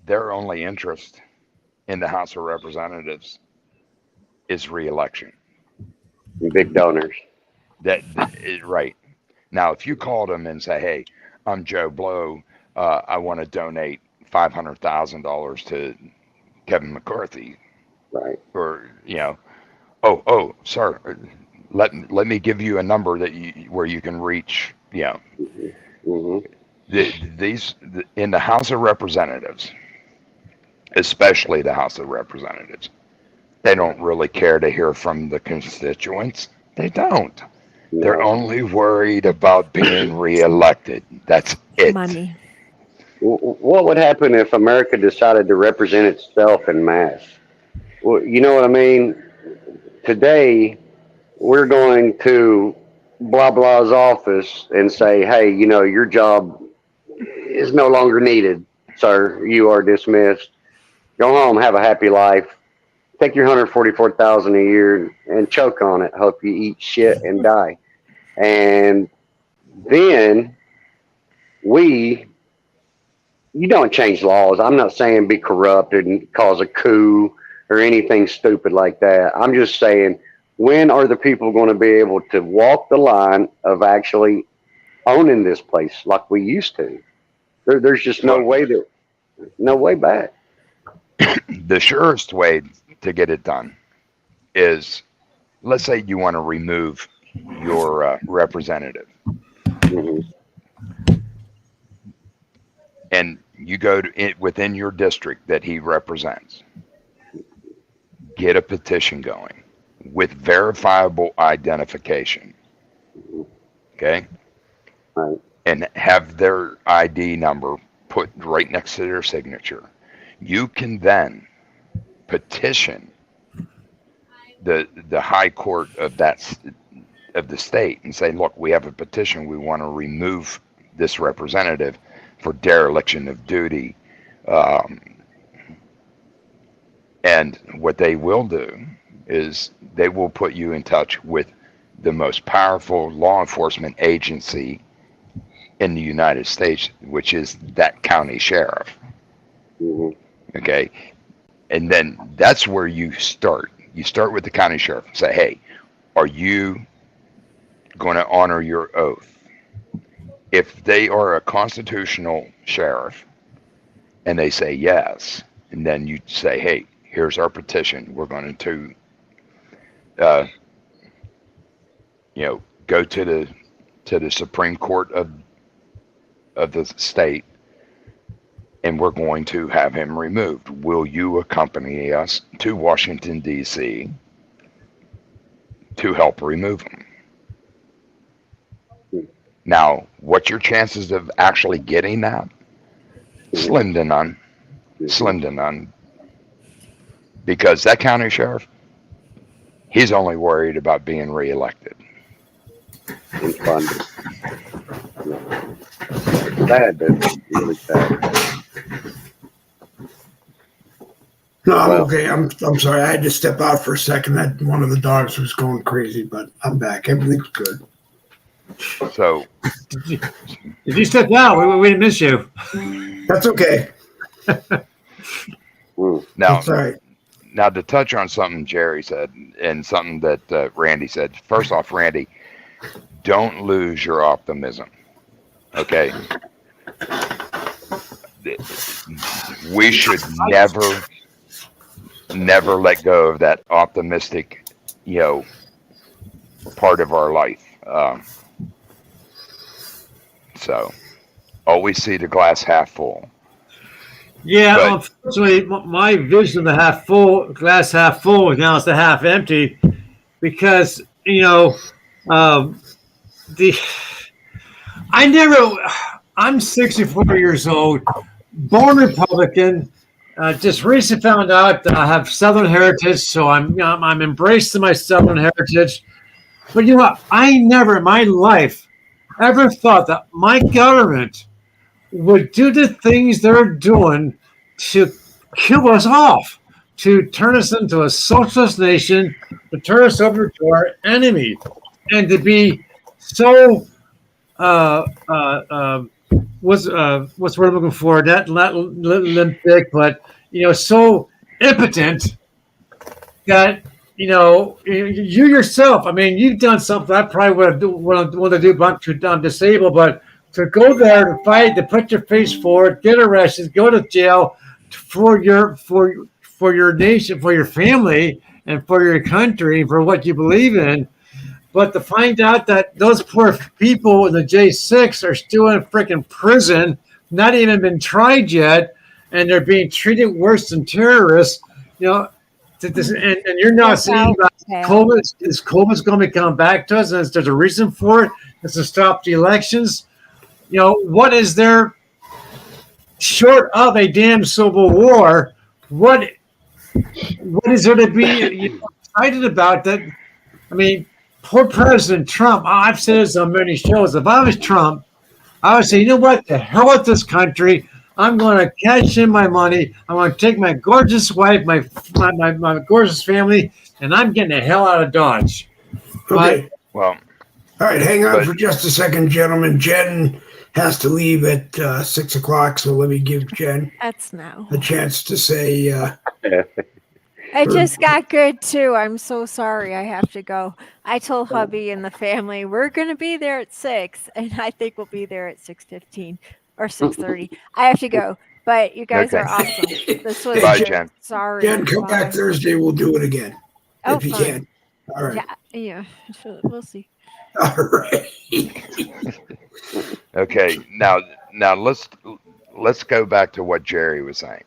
S6: Their only interest in the House of Representatives is reelection.
S7: Big donors.
S6: That is right. Now, if you called them and say, "Hey, I'm Joe Blow. I want to donate $500,000 to Kevin McCarthy,"
S7: Right.
S6: or oh, sir, let me give you a number where you can reach.
S7: Mm-hmm.
S6: These in the House of Representatives, especially the House of Representatives, they don't really care to hear from the constituents. They don't.
S7: No.
S6: They're only worried about being reelected. That's it.
S2: Money.
S7: What would happen if America decided to represent itself in mass? Well, you know what I mean? Today, we're going to blah blah's office and say, "Hey, you know, your job is no longer needed, sir. You are dismissed. Go home, have a happy life. Take your $144,000 a year and choke on it. Hope you eat shit and die." And then you don't change laws. I'm not saying be corrupt and cause a coup or anything stupid like that. I'm just saying, when are the people going to be able to walk the line of actually owning this place like we used to? There's just no way back.
S6: The surest way to get it done is, let's say you want to remove your representative,
S7: Mm-hmm.
S6: and you go to it within your district that he represents. Get a petition going with verifiable identification. Okay?
S7: Right.
S6: And have their ID number put right next to their signature. You can then petition the high court of the state and say, "Look, we have a petition. We want to remove this representative for dereliction of duty." And what they will do is they will put you in touch with the most powerful law enforcement agency in the United States, which is that county sheriff.
S7: Mm-hmm.
S6: Okay. And then that's where you start. You start with the county sheriff and say, "Hey, are you going to honor your oath?" If they are a constitutional sheriff and they say yes, and then you say, "Hey, here's our petition. We're going to, go to the Supreme Court of the state, and we're going to have him removed. Will you accompany us to Washington, D.C. to help remove him?" Now, what's your chances of actually getting that? Slim to none. Slim to none. Because that county sheriff, he's only worried about being reelected.
S7: It's fun. Bad, dude. Really bad.
S1: No, I'm
S7: Well-
S1: okay. I'm sorry. I had to step out for a second. That one of the dogs was going crazy, but I'm back. Everything's good.
S6: So,
S3: Did you step out? We didn't miss you.
S1: That's okay.
S7: Mm.
S6: now,
S1: That's all right.
S6: now to touch on something Jerry said and something that Randy said. First off, Randy, don't lose your optimism. Okay? We should never never let go of that optimistic, part of our life. So always see the glass half full.
S3: Yeah,
S6: But-
S3: unfortunately, my vision of the half full, glass half full, now it's the half empty, because the I never. I'm 64 years old, born Republican. Just recently found out that I have Southern heritage, so I'm embracing my Southern heritage. But you know what? I never in my life ever thought that my government would do the things they're doing to kill us off, to turn us into a socialist nation, to turn us over to our enemy, and to be so what's the word I'm looking for? Not limbic, but so impotent that you yourself. I mean, you've done something I probably would have wanted to do, but I'm disabled. But to go there to fight, to put your face forward, get arrested, go to jail for your nation, for your family, and for your country, for what you believe in. But to find out that those poor people in the J6 are still in freaking prison, not even been tried yet, and they're being treated worse than terrorists, and you're not seeing that COVID is going to come back to us, and there's a reason for it. It's to stop the elections. What is there short of a damn civil war? What is there to be excited about? That I mean. Poor President Trump. I've said this on many shows. If I was Trump, I would say, you know what? The hell with this country. I'm going to cash in my money. I'm going to take my gorgeous wife, my gorgeous family, and I'm getting the hell out of Dodge.
S1: Okay.
S6: Well,
S1: all right. Hang on for just a second, gentlemen. Jen has to leave at 6:00, so let me give Jen
S2: That's now.
S1: a chance to say.
S2: I just got good too. I'm so sorry. I have to go. I told hubby and the family we're going to be there at 6, and I think we'll be there at 6:15 or 6:30. I have to go, but you guys are awesome. This was
S6: Bye,
S2: good.
S6: Jen.
S2: Sorry.
S1: Jen, come back Thursday. We'll do it again if you
S2: fine.
S1: can. All right.
S2: Yeah. We'll see.
S1: All right.
S6: Okay. Now let's go back to what Jerry was saying.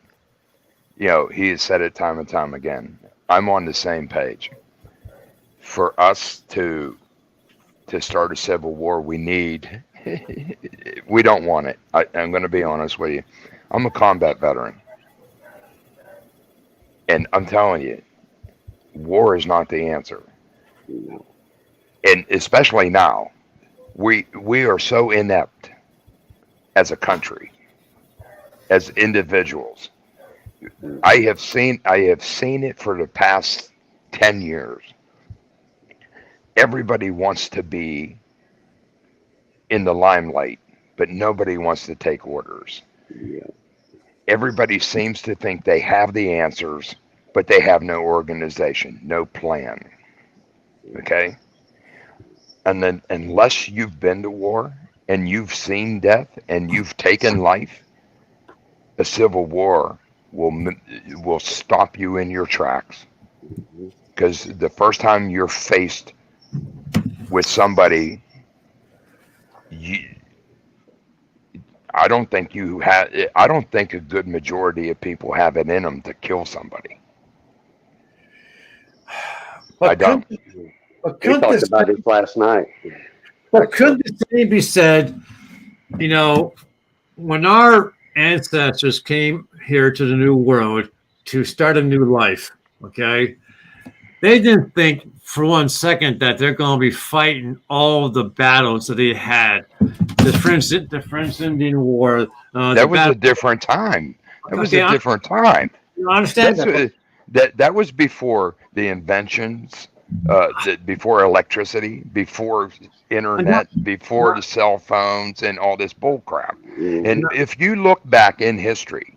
S6: He has said it time and time again. I'm on the same page. For us to start a civil war, we don't want it. I'm going to be honest with you. I'm a combat veteran. And I'm telling you, war is not the answer. And especially now, we are so inept as a country, as individuals. I have seen it for the past 10 years. Everybody wants to be in the limelight, but nobody wants to take orders.
S7: Yeah.
S6: Everybody seems to think they have the answers, but they have no organization, no plan. Okay? And then unless you've been to war and you've seen death and you've taken life, a civil war will stop you in your tracks, because the first time you're faced with somebody, I don't think a good majority of people have it in them to kill somebody. I don't.
S7: We talked about this last night.
S3: But couldn't the same be said, when our ancestors came here to the new world to start a new life, okay? They didn't think for 1 second that they're going to be fighting all the battles that they had. The French Indian War.
S6: That was a different time. That was a different time.
S3: I understand
S6: that was before the inventions, before electricity, before internet, before the cell phones and all this bull crap. And if you look back in history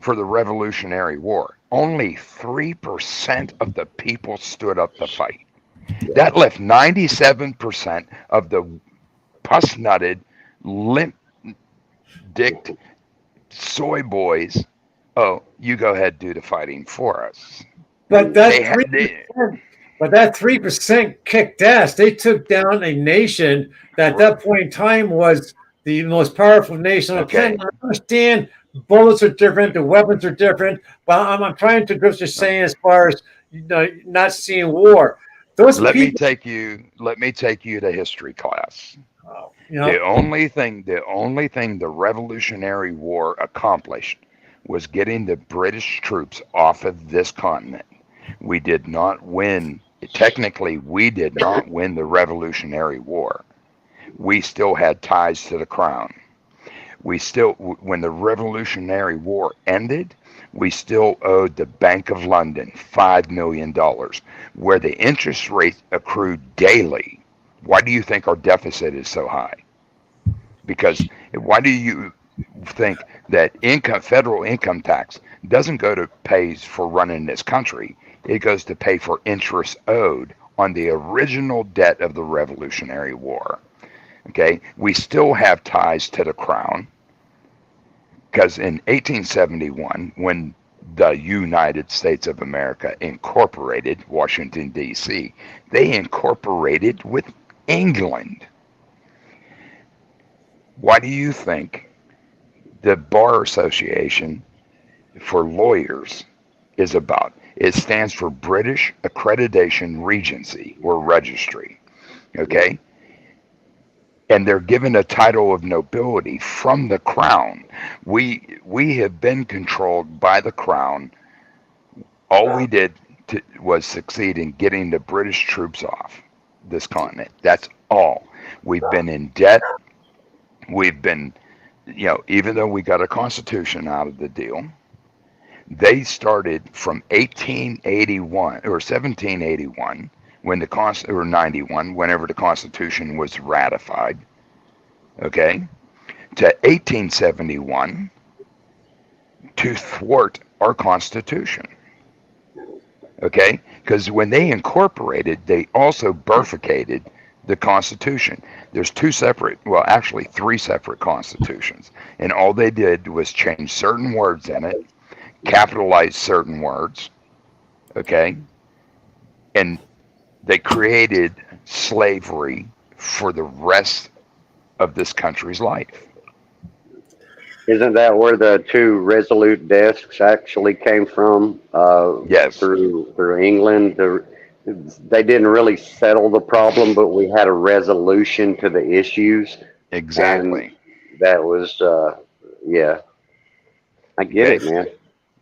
S6: for the Revolutionary War, only 3% of the people stood up to fight. That left 97% of the pus-nutted, limp-dicked soy boys. Oh, you go ahead, do the fighting for us.
S3: But
S6: They
S3: that
S6: had
S3: 3%, but that 3% kicked ass. They took down a nation that at that point in time was the most powerful nation on the
S6: Okay.
S3: planet. I understand bullets are different, the weapons are different, but I'm trying to grips just saying as far as not seeing war. Those
S6: let me
S3: people,
S6: take you to history class.
S3: you know,
S6: The only thing the Revolutionary War accomplished was getting the British troops off of this continent. We did not win. Technically, we did not win the Revolutionary War. We still had ties to the crown. When the Revolutionary War ended, we still owed the Bank of London $5 million, where the interest rate accrued daily. Why do you think our deficit is so high? Because why do you think that federal income tax doesn't go to pay for running this country? It goes to pay for interest owed on the original debt of the Revolutionary War. Okay, we still have ties to the crown because in 1871, when the United States of America incorporated Washington, D.C., they incorporated with England. Why do you think the Bar Association for Lawyers is about? It stands for British Accreditation Regency or Registry. Okay? And they're given a title of nobility from the crown. We have been controlled by the crown. All we did was succeed in getting the British troops off this continent. That's all. We've been in debt. We've been, even though we got a constitution out of the deal, they started from 1881 or 1781 when or 91, whenever the Constitution was ratified, okay, to 1871 to thwart our Constitution, okay? Because when they incorporated, they also bifurcated the Constitution. There's three separate constitutions, and all they did was change certain words in it, capitalize certain words, okay, and they created slavery for the rest of this country's life.
S7: Isn't that where the two resolute desks actually came from?
S6: Yes.
S7: Through England. They didn't really settle the problem, but we had a resolution to the issues.
S6: Exactly.
S7: And that was, yeah. I get it, man.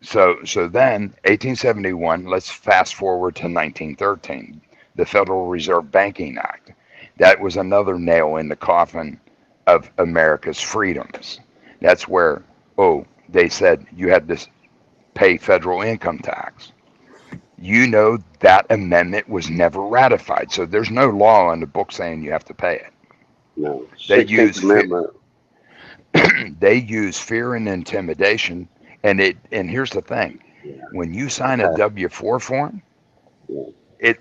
S6: So then, 1871, let's fast forward to 1913, the Federal Reserve Banking Act. That was another nail in the coffin of America's freedoms. That's where, they said you had to pay federal income tax. That amendment was never ratified, so there's no law in the book saying you have to pay it.
S7: No.
S6: They use fear and intimidation, and here's the thing: when you sign a W-4 form,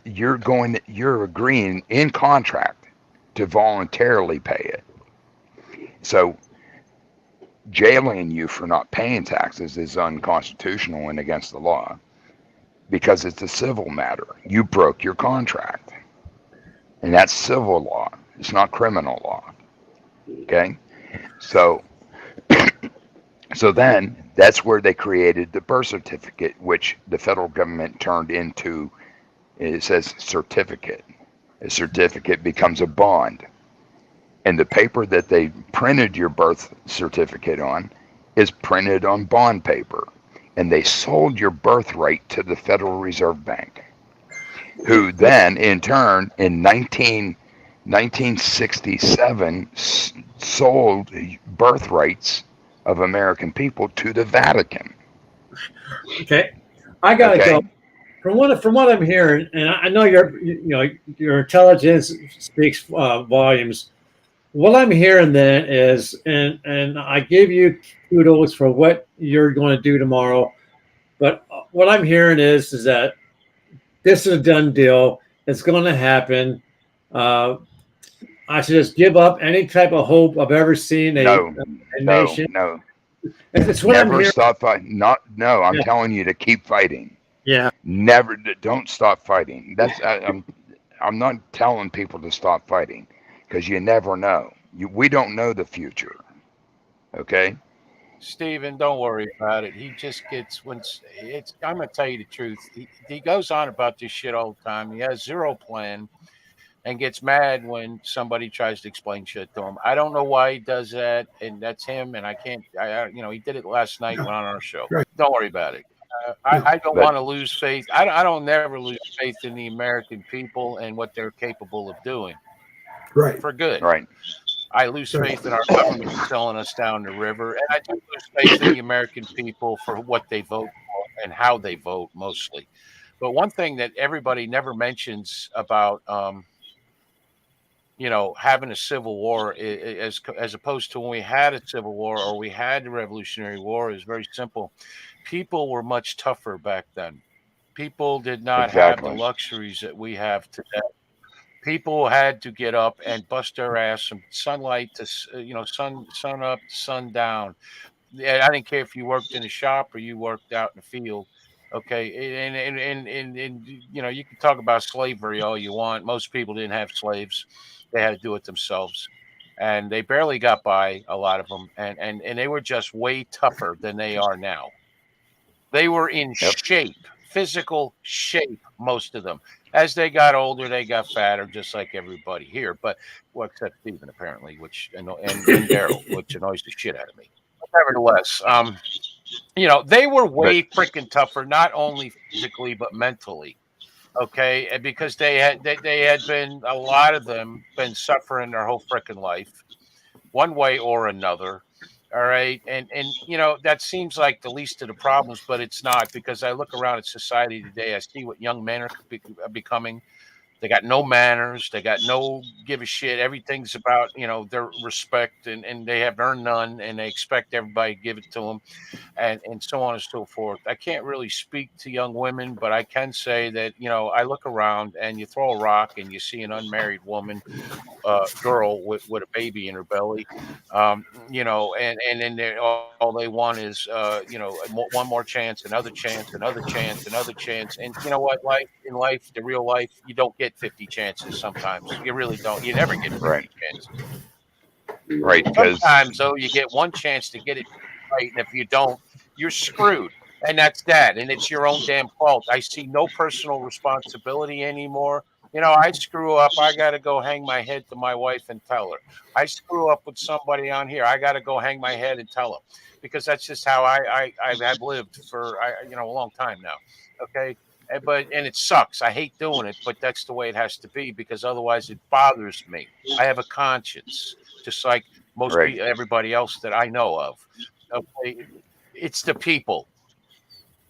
S6: you're agreeing in contract to voluntarily pay it. So jailing you for not paying taxes is unconstitutional and against the law because it's a civil matter. You broke your contract, and that's civil law. It's not criminal law. Okay, so then that's where they created the birth certificate, which the federal government turned into. It says certificate. A certificate becomes a bond. And the paper that they printed your birth certificate on is printed on bond paper. And they sold your birthright to the Federal Reserve Bank, who then, in turn, in 1967, sold birthrights of American people to the Vatican.
S3: Okay, I gotta go. From what I'm hearing, and I know your intelligence speaks volumes. What I'm hearing then is, and I give you kudos for what you're going to do tomorrow, but what I'm hearing is that this is a done deal. It's going to happen. I should just give up any type of hope of ever seeing a nation.
S6: No.
S3: It's what
S6: Never
S3: I'm hearing.
S6: stop fighting. I'm telling you to keep fighting.
S3: Yeah.
S6: Never, don't stop fighting. I'm not telling people to stop fighting because you never know. We don't know the future. Okay.
S4: Steven, don't worry about it. He just gets I'm gonna tell you the truth. He goes on about this shit all the time. He has zero plan and gets mad when somebody tries to explain shit to him. I don't know why he does that, and that's him. And I can't. He did it last night when on our show.
S1: Right.
S4: Don't worry about it.
S1: No.
S4: I don't
S6: But
S4: want to lose faith. I don't never lose faith in the American people and what they're capable of doing
S1: Right.
S4: for good.
S6: right.
S4: I lose faith in our government selling us down the river, and I do lose faith in the American people for what they vote for and how they vote mostly. But one thing that everybody never mentions about, having a civil war as opposed to when we had a civil war or we had the Revolutionary War is very simple. People were much tougher back then. People did not have the
S6: Exactly.
S4: luxuries that we have today. People had to get up and bust their ass from sunlight to sun up to sundown. Yeah, I didn't care if you worked in a shop or you worked out in the field. Okay, and you can talk about slavery all you want. Most people didn't have slaves; they had to do it themselves, and they barely got by. A lot of them, and they were just way tougher than they are now. They were in
S6: Yep.
S4: shape, physical shape, most of them. As they got older, they got fatter, just like everybody here. But except Stephen, apparently, and Daryl, which annoys the shit out of me. But nevertheless, they were way freaking tougher, not only physically but mentally. Okay, and because they had been a lot of them been suffering their whole freaking life, one way or another. All right. And that seems like the least of the problems, but it's not, because I look around at society today, I see what young men are becoming. They got no manners, they got no give a shit. Everything's about, their respect, and they have earned none, and they expect everybody to give it to them, and so on and so forth. I can't really speak to young women, but I can say that, I look around and you throw a rock and you see an unmarried woman, girl with a baby in her belly, and then all they want is, one more chance, another chance, another chance, another chance. And you know what? In life, the real life, you don't get 50 chances. Sometimes you really don't. You never get 50
S6: Right.
S4: chances.
S6: Right. Because
S4: Sometimes though, you get one chance to get it right, and if you don't, you're screwed. And that's that. And it's your own damn fault. I see no personal responsibility anymore. I screw up, I got to go hang my head to my wife and tell her. I screw up with somebody on here, I got to go hang my head and tell them, because that's just how I've lived for a long time now. Okay. And it sucks. I hate doing it, but that's the way it has to be, because otherwise it bothers me. I have a conscience, just like most
S6: right.
S4: everybody else that I know of. Okay. It's the people.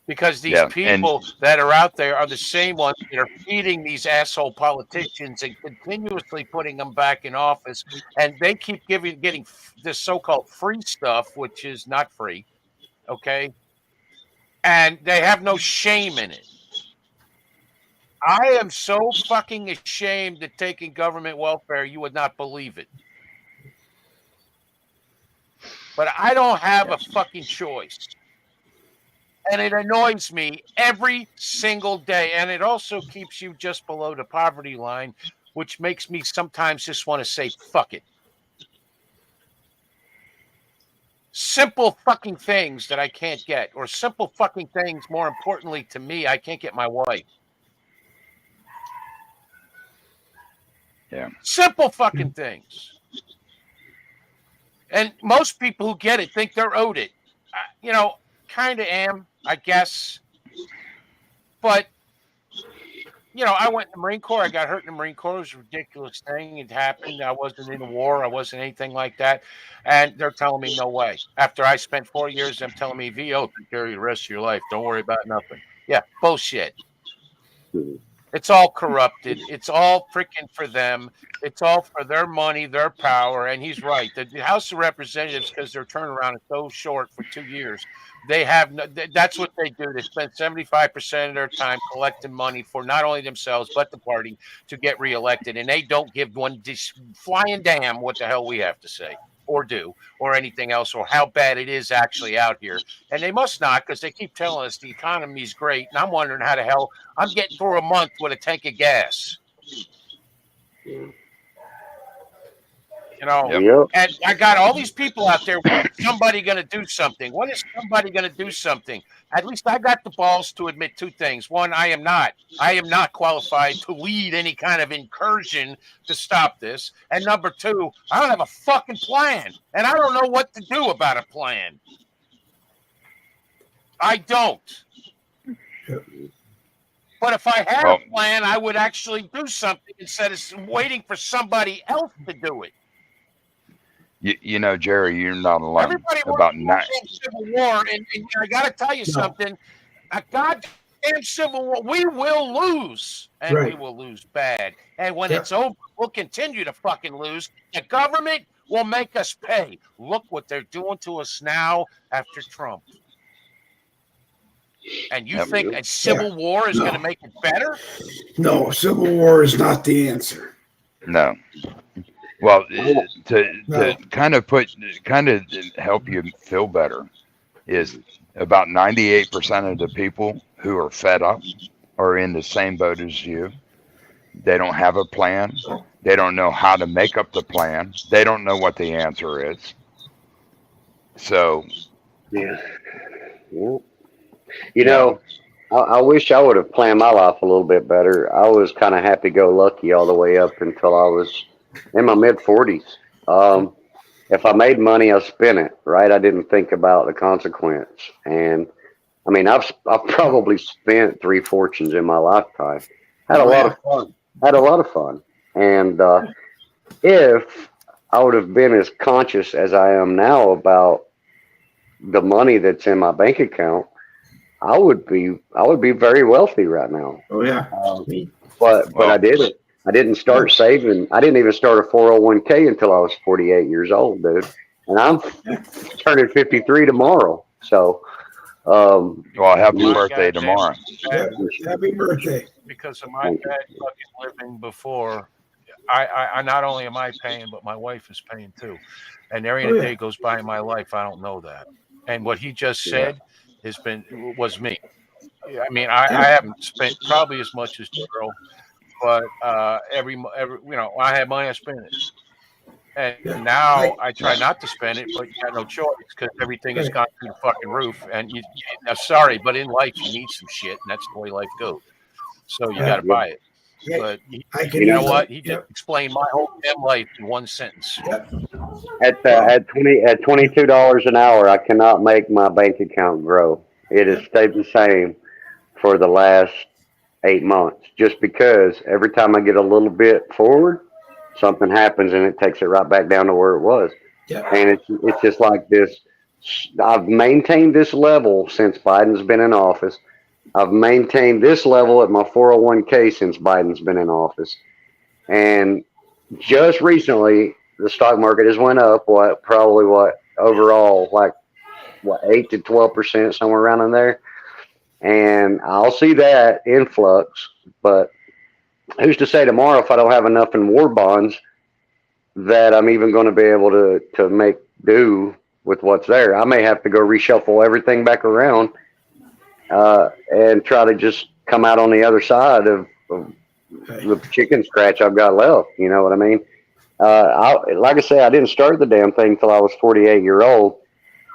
S4: Because these
S6: Yeah, and
S4: people that are out there are the same ones that are feeding these asshole politicians and continuously putting them back in office. And they keep getting this so-called free stuff, which is not free. Okay. And they have no shame in it. I am so fucking ashamed at taking government welfare, you would not believe it. But I don't have a fucking choice. And it annoys me every single day. And it also keeps you just below the poverty line, which makes me sometimes just want to say, fuck it. Simple fucking things that I can't get, or simple fucking things, more importantly to me, I can't get my wife.
S6: Yeah.
S4: Simple fucking things. And most people who get it think they're owed it. Kind of am, I guess. But, I went in the Marine Corps. I got hurt in the Marine Corps. It was a ridiculous thing. It happened. I wasn't in a war. I wasn't anything like that. And they're telling me no way. After I spent 4 years, them telling me, VO, take care of the rest of your life. Don't worry about nothing. Yeah, bullshit. It's all corrupted. It's all freaking for them. It's all for their money, their power. And he's right. The House of Representatives, because their turnaround is so short for 2 years, they have that's what they do. They spend 75% of their time collecting money for not only themselves but the party to get reelected, and they don't give one flying damn what the hell we have to say or do or anything else or how bad it is actually out here. And they must not, because they keep telling us the economy's great. And I'm wondering how the hell I'm getting through a month with a tank of gas. You know,
S7: Yep.
S4: and I got all these people out there. When is somebody going to do something? When is somebody going to do something? At least I got the balls to admit two things. One, I am not qualified to lead any kind of incursion to stop this. And number two, I don't have a fucking plan, and I don't know what to do about a plan. I don't. But if I had a plan, I would actually do something instead of waiting for somebody else to do it.
S6: You know, Jerry, you're not alone.
S4: Everybody
S6: About
S4: wants Civil War, and I got to tell you something. A goddamn Civil War, we will lose, and we will lose bad. And when it's over, we'll continue to fucking lose. The government will make us pay. Look what they're doing to us now after Trump. And you think a Civil War is going to make it better?
S1: No, Civil War is not the answer.
S6: No. Well, to kind of help you feel better is about 98% of the people who are fed up are in the same boat as you. They don't have a plan. They don't know how to make up the plan. They don't know what the answer is. So,
S7: yeah. You know, I wish I would have planned my life a little bit better. I was kind of happy-go-lucky all the way up until I was in my mid-40s. If I made money, I spent it, right? I didn't think about the consequence. And, I mean, I've probably spent 3 fortunes in my lifetime. Had a lot of fun. And if I would have been as conscious as I am now about the money that's in my bank account, I would be very wealthy right now.
S1: Oh yeah.
S7: But I didn't. I didn't start saving. I didn't even start a 401k until I was 48 years old, dude. And I'm turning 53 tomorrow. So,
S6: well, happy birthday tomorrow.
S1: Happy birthday.
S4: Because of my bad fucking living before, I not only am I paying, but my wife is paying too. And there ain't a day goes by in my life I don't know that. And what he just said was me. I mean, I haven't spent probably as much as Gerald, but every I have money, I spend it. And now I try not to spend it, but you got no choice because everything has gone through the fucking roof. And sorry, but in life you need some shit, and that's the way life goes. So you got to buy it. But you know what? He just explained my whole damn life in one sentence.
S7: At $22 an hour, I cannot make my bank account grow. It has stayed the same for the last 8 months, just because every time I get a little bit forward, something happens and it takes it right back down to where it was. And it's just like this. I've maintained this level since Biden's been in office. I've maintained this level at my 401k since Biden's been in office. And just recently, the stock market has went up, overall, 8 to 12%, somewhere around in there. And I'll see that influx, but who's to say tomorrow if I don't have enough in war bonds that I'm even going to be able to make do with what's there. I may have to go reshuffle everything back around and try to just come out on the other side of the chicken scratch I've got left. You know what I mean? Like I say, I didn't start the damn thing until I was 48 years old.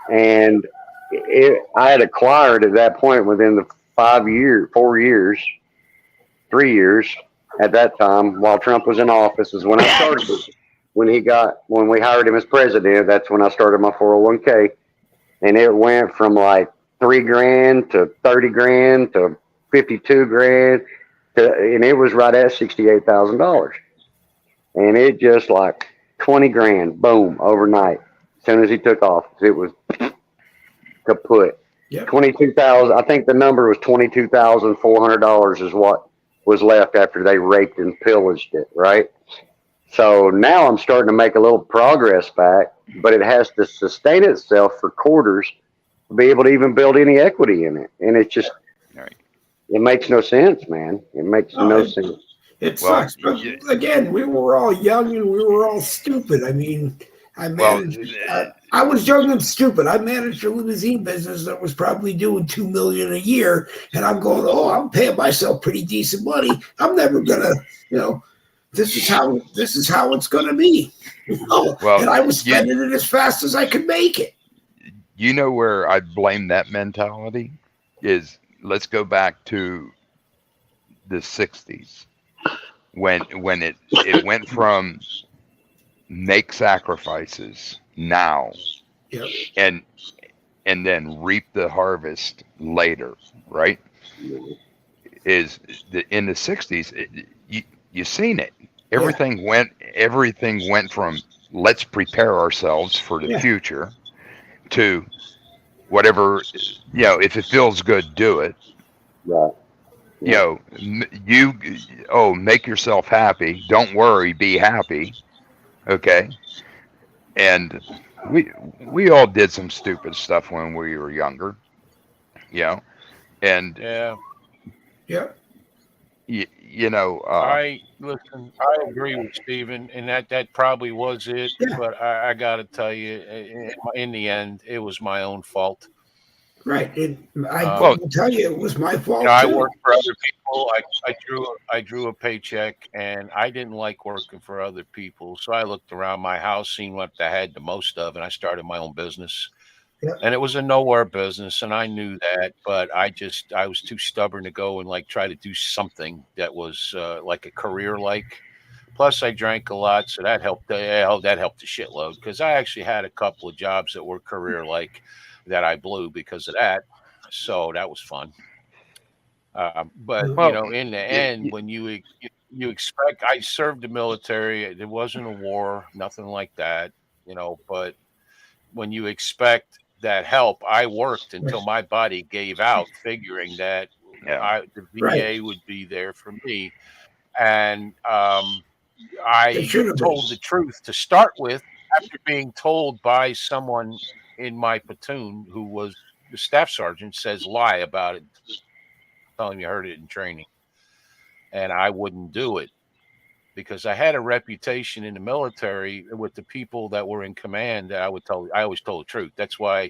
S7: And I had acquired at that point within the 3 years at that time while Trump was in office is when I started it. When we hired him as president, that's when I started my 401k. And it went from like $3,000 to $30,000 to $52,000 and it was right at $68,000. And it just like $20,000, boom, overnight. As soon as he took office, it was kaput. 22,000. I think the number was $22,400 is what was left after they raped and pillaged it. Right. So now I'm starting to make a little progress back, but it has to sustain itself for quarters to be able to even build any equity in it. And it's just, it makes no sense, man. It makes no sense.
S1: It sucks. But again, we were all young and we were all stupid. I mean, I managed. I was young and stupid. I managed a limousine business that was probably doing $2 million a year, and I'm going, oh, I'm paying myself pretty decent money. I'm never gonna, this is how it's gonna be.
S6: Well,
S1: and I was spending it as fast as I could make it.
S6: You know where I blame that mentality is. Let's go back to the 60s when it went from make sacrifices now and then reap the harvest later, right? Is in the 60s you seen it. Everything went from let's prepare ourselves for the future to whatever, if it feels good, do it.
S7: Right.
S6: Make yourself happy. Don't worry, be happy. Okay. And we all did some stupid stuff when we were younger. And
S4: I listen. I agree with Stephen, and that probably was it. But I got to tell you, in the end, it was my own fault.
S1: Right. I will tell you, it was my fault.
S4: I worked for other people. I drew a paycheck, and I didn't like working for other people. So I looked around my house, seen what I had the most of, and I started my own business. And it was a nowhere business, and I knew that, but I was too stubborn to go and try to do something that was like a career like. Plus, I drank a lot, so that helped. That helped a shitload because I actually had a couple of jobs that were career like that I blew because of that. So that was fun. But in the end, when you expect, I served the military. There wasn't a war, nothing like that. But when you expect that help, I worked until my body gave out, figuring that the VA would be there for me. And I told the truth to start with after being told by someone in my platoon who was the staff sergeant says lie about it, telling me I heard it in training. And I wouldn't do it because I had a reputation in the military with the people that were in command that I always told the truth. That's why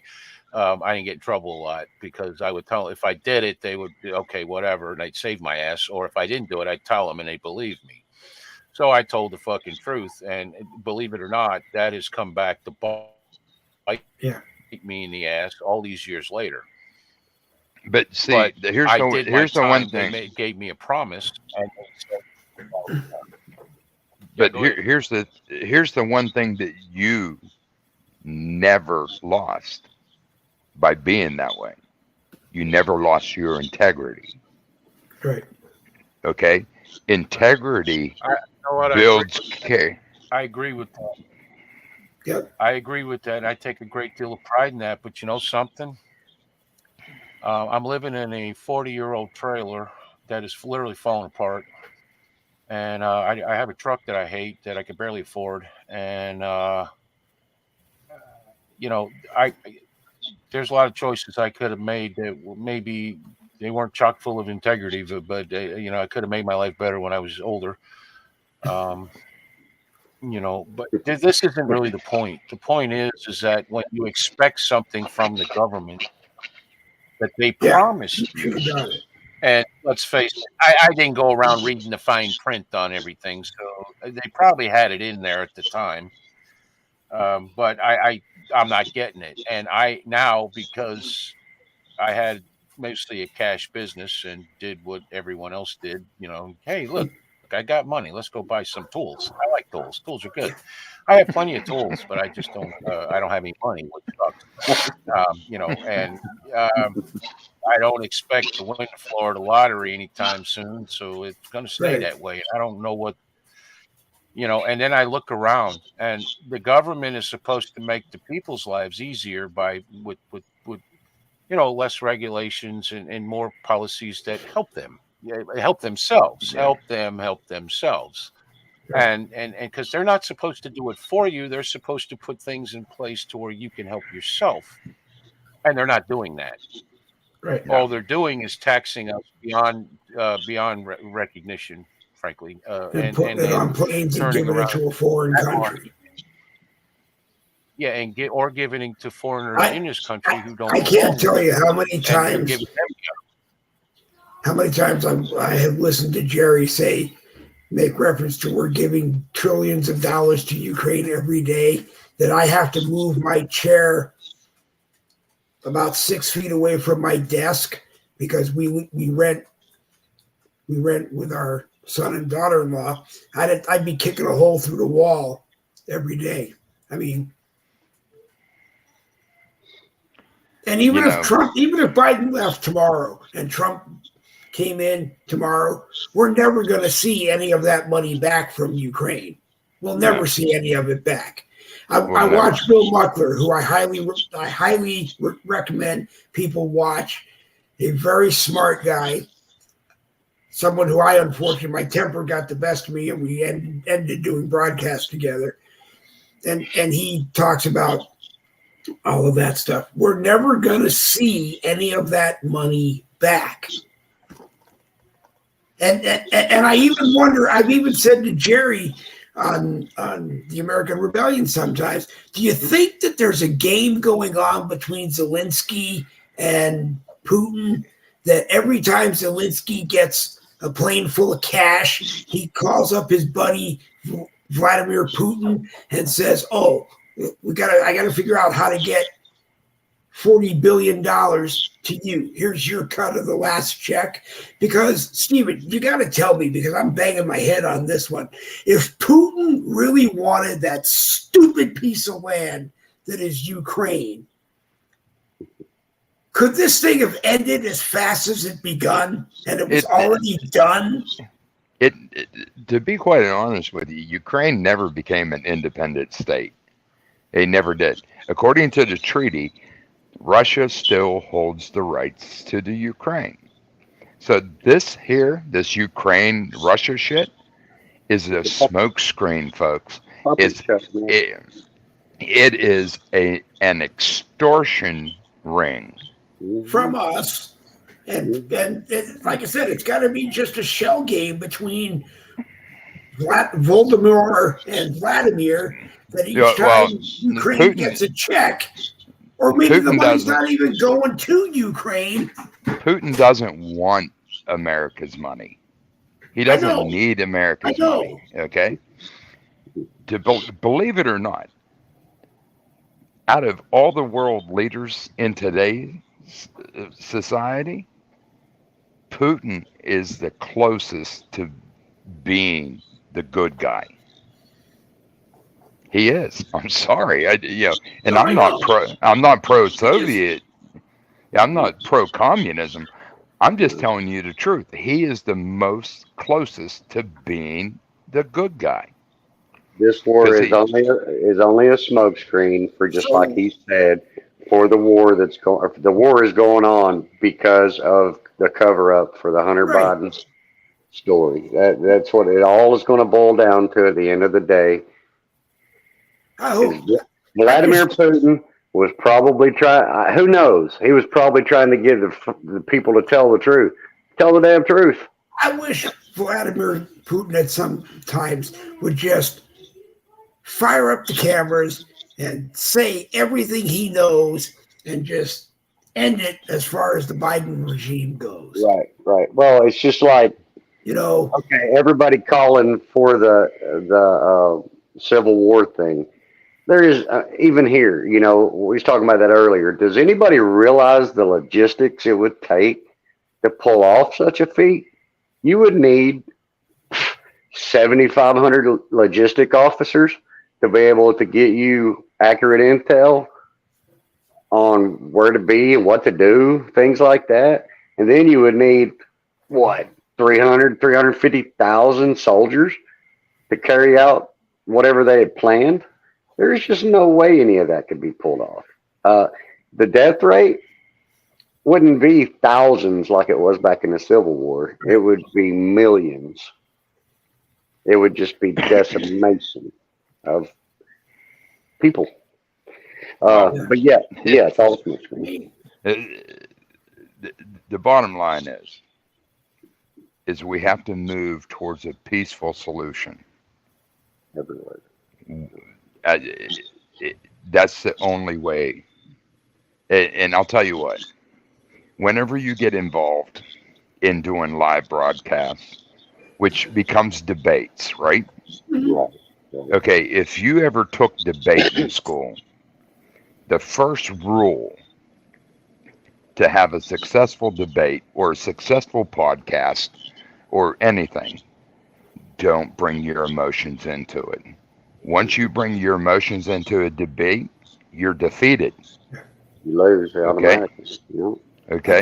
S4: I didn't get in trouble a lot because I would tell if I did it, they would be okay, whatever, and they'd save my ass. Or if I didn't do it, I'd tell them and they believed me. So I told the fucking truth, and believe it or not, that has come back to bite me in the ass all these years later.
S6: But see, here's the one thing.
S4: They gave me a promise.
S6: But here's the one thing that you never lost by being that way. You never lost your integrity.
S1: Right.
S6: Okay. Integrity builds care.
S4: I agree with that.
S1: Yep.
S4: I agree with that. I take a great deal of pride in that. But you know something? I'm living in a 40-year-old trailer that is literally falling apart. And I have a truck that I hate that I can barely afford. And, there's a lot of choices I could have made that maybe they weren't chock full of integrity, but I could have made my life better when I was older. But this isn't really the point. The point is that when you expect something from the government that they promise you, and let's face it, I didn't go around reading the fine print on everything, so they probably had it in there at the time. But I'm not getting it. And now, because I had mostly a cash business and did what everyone else did, hey, look, I got money. Let's go buy some tools. I like tools. Tools are good. I have plenty of tools, but I just don't, I don't have any money, which sucks. I don't expect to win the Florida lottery anytime soon. So it's going to stay that way. I don't know what, and then I look around and the government is supposed to make the people's lives easier with less regulations and more policies that help them. Help themselves, help themselves. And because they're not supposed to do it for you, they're supposed to put things in place to where you can help yourself. And they're not doing that.
S1: Right.
S4: All they're doing is taxing us beyond recognition, frankly.
S1: And putting it on planes and giving it to a foreign country.
S4: Yeah, and giving to foreigners in this country who don't.
S1: I can't tell you how many
S4: and
S1: times.
S4: giving them
S1: How many times I have listened to Jerry make reference to we're giving trillions of dollars to Ukraine every day, that I have to move my chair about 6 feet away from my desk because we rent with our son and daughter-in-law. I'd be kicking a hole through the wall every day. I mean, and even if Biden left tomorrow and Trump came in tomorrow, we're never going to see any of that money back from Ukraine. We'll never see any of it back. I watched Bill Muckler, who I highly recommend people watch. A very smart guy, someone who unfortunately, my temper got the best of me, and we ended doing broadcasts together. And he talks about all of that stuff. We're never going to see any of that money back. And I even wonder, I've even said to Jerry on the American Rebellion sometimes, do you think that there's a game going on between Zelensky and Putin, that every time Zelensky gets a plane full of cash, he calls up his buddy Vladimir Putin and says, "Oh, I got to figure out how to get $40 billion to you. Here's your cut of the last check." Because, Stephen, you got to tell me, because I'm banging my head on this one. If Putin really wanted that stupid piece of land that is Ukraine, could this thing have ended as fast as it begun and it was already done?
S6: To be quite honest with you, Ukraine never became an independent state. They never did. According to the treaty, Russia still holds the rights to the Ukraine. So this Ukraine-Russia shit is a smokescreen, folks. It is an extortion ring
S1: from us. And like I said, it's got to be just a shell game between Voldemort and Vladimir, that each time Ukraine gets a check, or maybe the money's not even going to Ukraine.
S6: Putin doesn't want America's money. He doesn't need America's money, okay? Believe it or not, out of all the world leaders in today's society, Putin is the closest to being the good guy. He is. I'm sorry. I'm not pro-Soviet. I'm not pro-communism. I'm just telling you the truth. He is the most closest to being the good guy.
S7: This war is only a smokescreen for, just like he said, for the war that's going. The war is going on because of the cover-up for the Hunter Biden story. That's what it all is going to boil down to at the end of the day. Vladimir Putin was probably trying. Who knows? He was probably trying to get the people to tell the truth. Tell the damn truth.
S1: I wish Vladimir Putin at some times would just fire up the cameras and say everything he knows and just end it as far as the Biden regime goes.
S7: Right. Well, it's just like, okay, everybody calling for the Civil War thing. There is, even here, we was talking about that earlier. Does anybody realize the logistics it would take to pull off such a feat? You would need 7,500 logistic officers to be able to get you accurate intel on where to be and what to do, things like that. And then you would need, 350,000 soldiers to carry out whatever they had planned. There's just no way any of that could be pulled off. The death rate wouldn't be thousands like it was back in the Civil War. It would be millions. It would just be decimation of people. But it's all smokescreen.
S6: The bottom line is we have to move towards a peaceful solution.
S7: Everywhere.
S6: That's the only way. And I'll tell you what, whenever you get involved in doing live broadcasts, which becomes debates, right?
S7: Right.
S6: Okay, if you ever took debate in school, the first rule to have a successful debate or a successful podcast or anything, don't bring your emotions into it. Once you bring your emotions into a debate, you're defeated.
S7: You lose automatically. You
S6: Okay?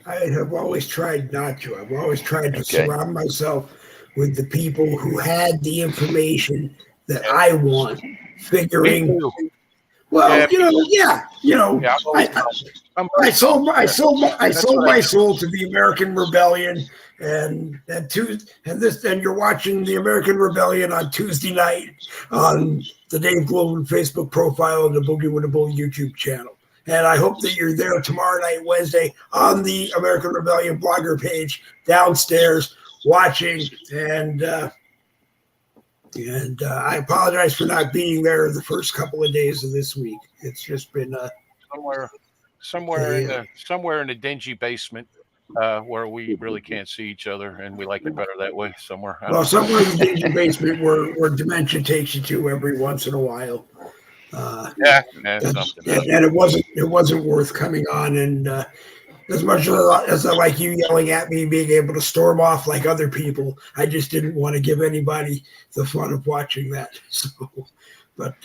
S1: I have always tried not to. I've always tried to
S6: Okay.
S1: surround myself with the people who had the information that I want,
S4: Me
S1: figuring,
S4: too.
S1: well,
S4: Yeah,
S1: I sold my soul to the American Rebellion, and you're watching the American Rebellion on Tuesday night on the Dave Goldman Facebook profile and the Boogie with a Bull YouTube channel. And I hope that you're there tomorrow night, Wednesday, on the American Rebellion blogger page downstairs watching. And I apologize for not being there the first couple of days of this week. It's just been
S4: somewhere in the dingy basement where we really can't see each other, and we like it better that way. Somewhere.
S1: Somewhere in the dingy basement where dementia takes you to every once in a while.
S4: Something.
S1: And it wasn't worth coming on. And as much as I like you yelling at me, being able to storm off like other people, I just didn't want to give anybody the fun of watching that. So, but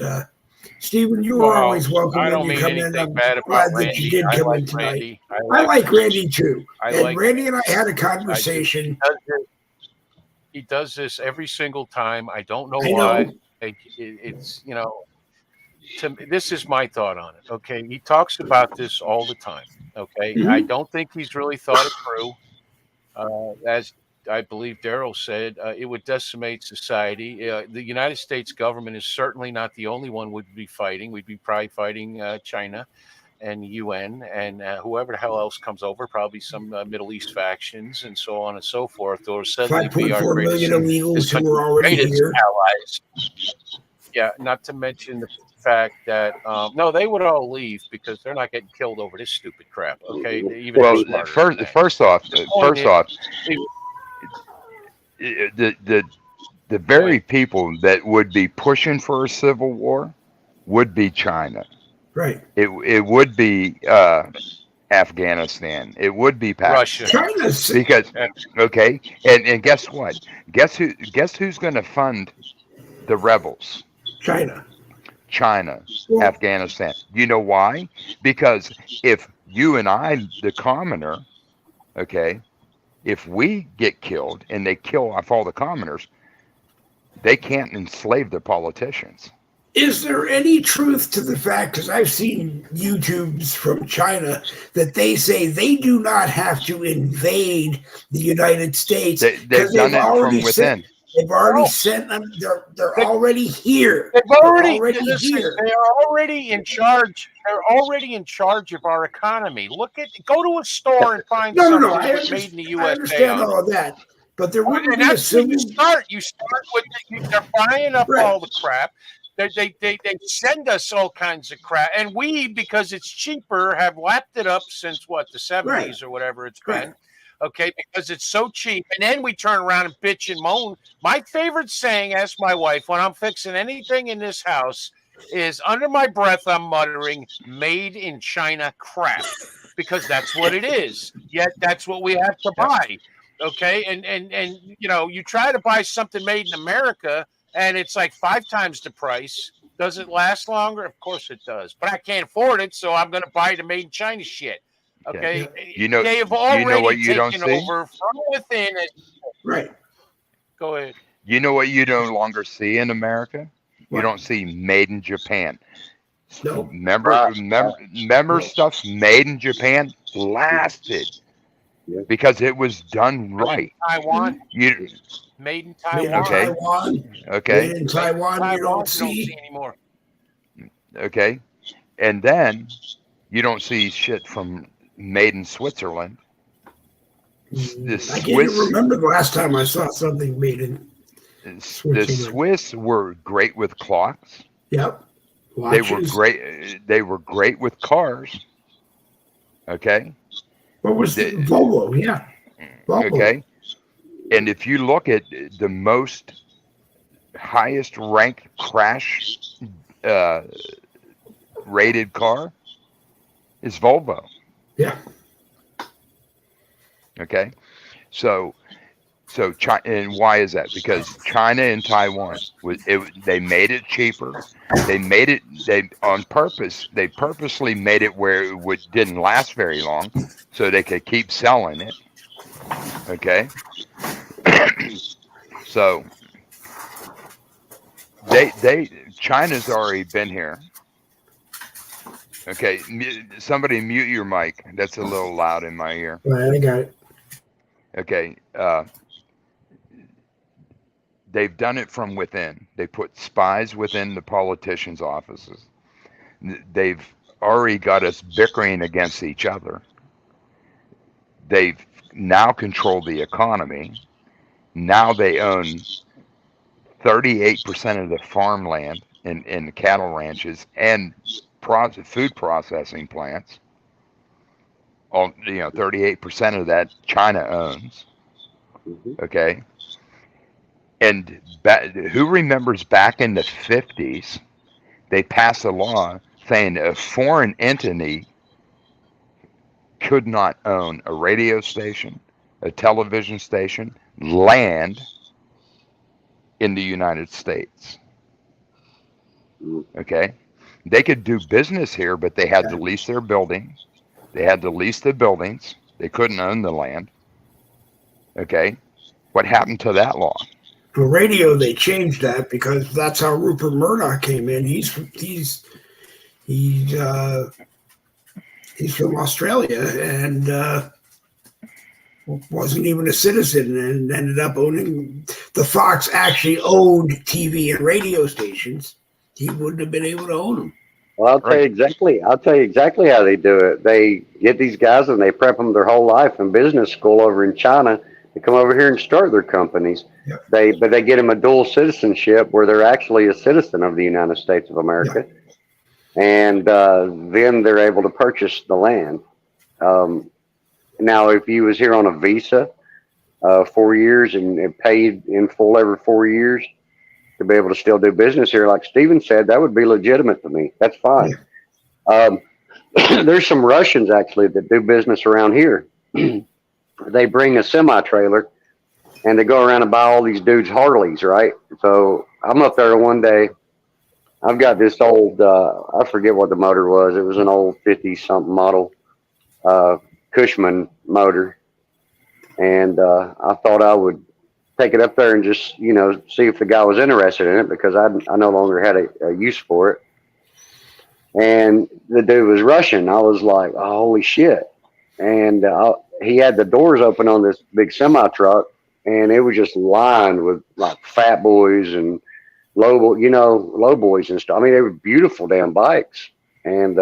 S1: Stephen, you are always welcome
S4: I don't
S1: when you
S4: mean
S1: come in.
S4: anything
S1: I'm
S4: bad about
S1: glad that
S4: Randy.
S1: you did
S4: I
S1: come
S4: like
S1: in tonight.
S4: Randy.
S1: I like Randy too. And Randy and I had a
S4: I
S1: conversation.
S4: He does this every single time. I don't know
S1: I
S4: why.
S1: know.
S4: It's this is my thought on it. Okay, he talks about this all the time. Okay, I don't think he's really thought it through. As I believe Daryl said, it would decimate society. The United States government is certainly not the only one we'd be fighting. We'd be probably fighting China and the UN and whoever the hell else comes over, probably some Middle East factions and so on and so forth, or suddenly be our
S1: 5.4 million
S4: greatest,
S1: illegals who are already here.
S4: allies. Yeah, not to mention the fact that no, they would all leave because they're not getting killed over this stupid crap. Okay, even
S6: Well, first off, the very people that would be pushing for a civil war would be China.
S1: Right.
S6: It would be Afghanistan. It would be Pakistan.
S4: Russia.
S6: Because okay, and guess what? Guess who's going to fund the rebels? China, Afghanistan. You know why? Because if you and I, the commoner, okay, if we get killed and they kill off all the commoners, they can't enslave the politicians.
S1: Is there any truth to the fact, because I've seen YouTubes from China, that they say they do not have to invade the United States?
S6: They've done it from within.
S1: They've already sent them. They're already here.
S4: They're already
S1: here.
S4: They are already in charge. They're already in charge of our economy. Go to a store and find something that's made in the USA.
S1: I understand all of that, but there wouldn't be a
S4: that's where
S1: civil.
S4: you start. You start with they're buying up all the crap. They send us all kinds of crap, and we, because it's cheaper, have lapped it up since the 70s or whatever it's been. Okay, because it's so cheap, and then we turn around and bitch and moan. My favorite saying, ask my wife, when I'm fixing anything in this house, is under my breath I'm muttering, "Made in China crap," because that's what it is. Yet that's what we have to buy. Okay, and you try to buy something made in America, and it's like 5 times the price. Does it last longer? Of course it does, but I can't afford it, so I'm going to buy the made in China shit. Okay, they have already taken over from within.
S1: Right.
S4: Go ahead.
S6: You know what you no longer see in America? You don't see made in Japan.
S1: No.
S6: Remember stuff made in Japan lasted because it was done right.
S4: Taiwan. Made in Taiwan.
S6: Okay.
S1: Made in Taiwan, you don't see
S4: anymore.
S6: Okay. And then you don't see shit from made in Switzerland.
S1: I can't remember the last time I saw something made in Switzerland.
S6: The Swiss were great with clocks.
S1: Yep.
S6: They were
S1: Watches.
S6: great. They were great with cars. Okay.
S1: What was the Volvo? Yeah. Volvo.
S6: Okay. And if you look at the most highest ranked crash rated car is Volvo.
S1: Yeah.
S6: Okay. So China, and why is that? Because China and Taiwan they made it cheaper. They on purpose. They purposely made it where it didn't last very long, so they could keep selling it. Okay. So China's already been here. Okay, somebody mute your mic. That's a little loud in my ear.
S1: Right, I got it.
S6: Okay. They've done it from within. They put spies within the politicians' offices. They've already got us bickering against each other. They've now controlled the economy. Now they own 38% of the farmland in the cattle ranches and food processing plants. 38% of that China owns. Okay. And who remembers back in the 50s, they passed a law saying a foreign entity could not own a radio station, a television station, land in the United States. Okay. They could do business here, but they had to lease their buildings. They had to lease the buildings. They couldn't own the land. Okay. What happened to that law?
S1: For radio, they changed that because that's how Rupert Murdoch came in. He's from Australia and wasn't even a citizen and ended up owning. The Fox actually owned TV and radio stations. He wouldn't have been able to own them.
S7: Well, I'll tell you exactly how they do it. They get these guys and they prep them their whole life in business school over in China. They come over here and start their companies.
S1: Yep.
S7: But they get them a dual citizenship where they're actually a citizen of the United States of America.
S1: Yep.
S7: And then they're able to purchase the land. Now, if you was here on a visa 4 years and it paid in full every 4 years to be able to still do business here, like Steven said, that would be legitimate to me. That's fine. Yeah. There's some Russians actually that do business around here. They bring a semi-trailer and they go around and buy all these dudes Harleys, right? So I'm up there one day. I've got this old, I forget what the motor was. It was an old 50-something model Cushman motor. And I thought I would take it up there and just, see if the guy was interested in it because I no longer had a use for it. And the dude was Russian. I was like, oh, holy shit. And he had the doors open on this big semi truck, and it was just lined with like fat boys and low boys and stuff. I mean, they were beautiful damn bikes. And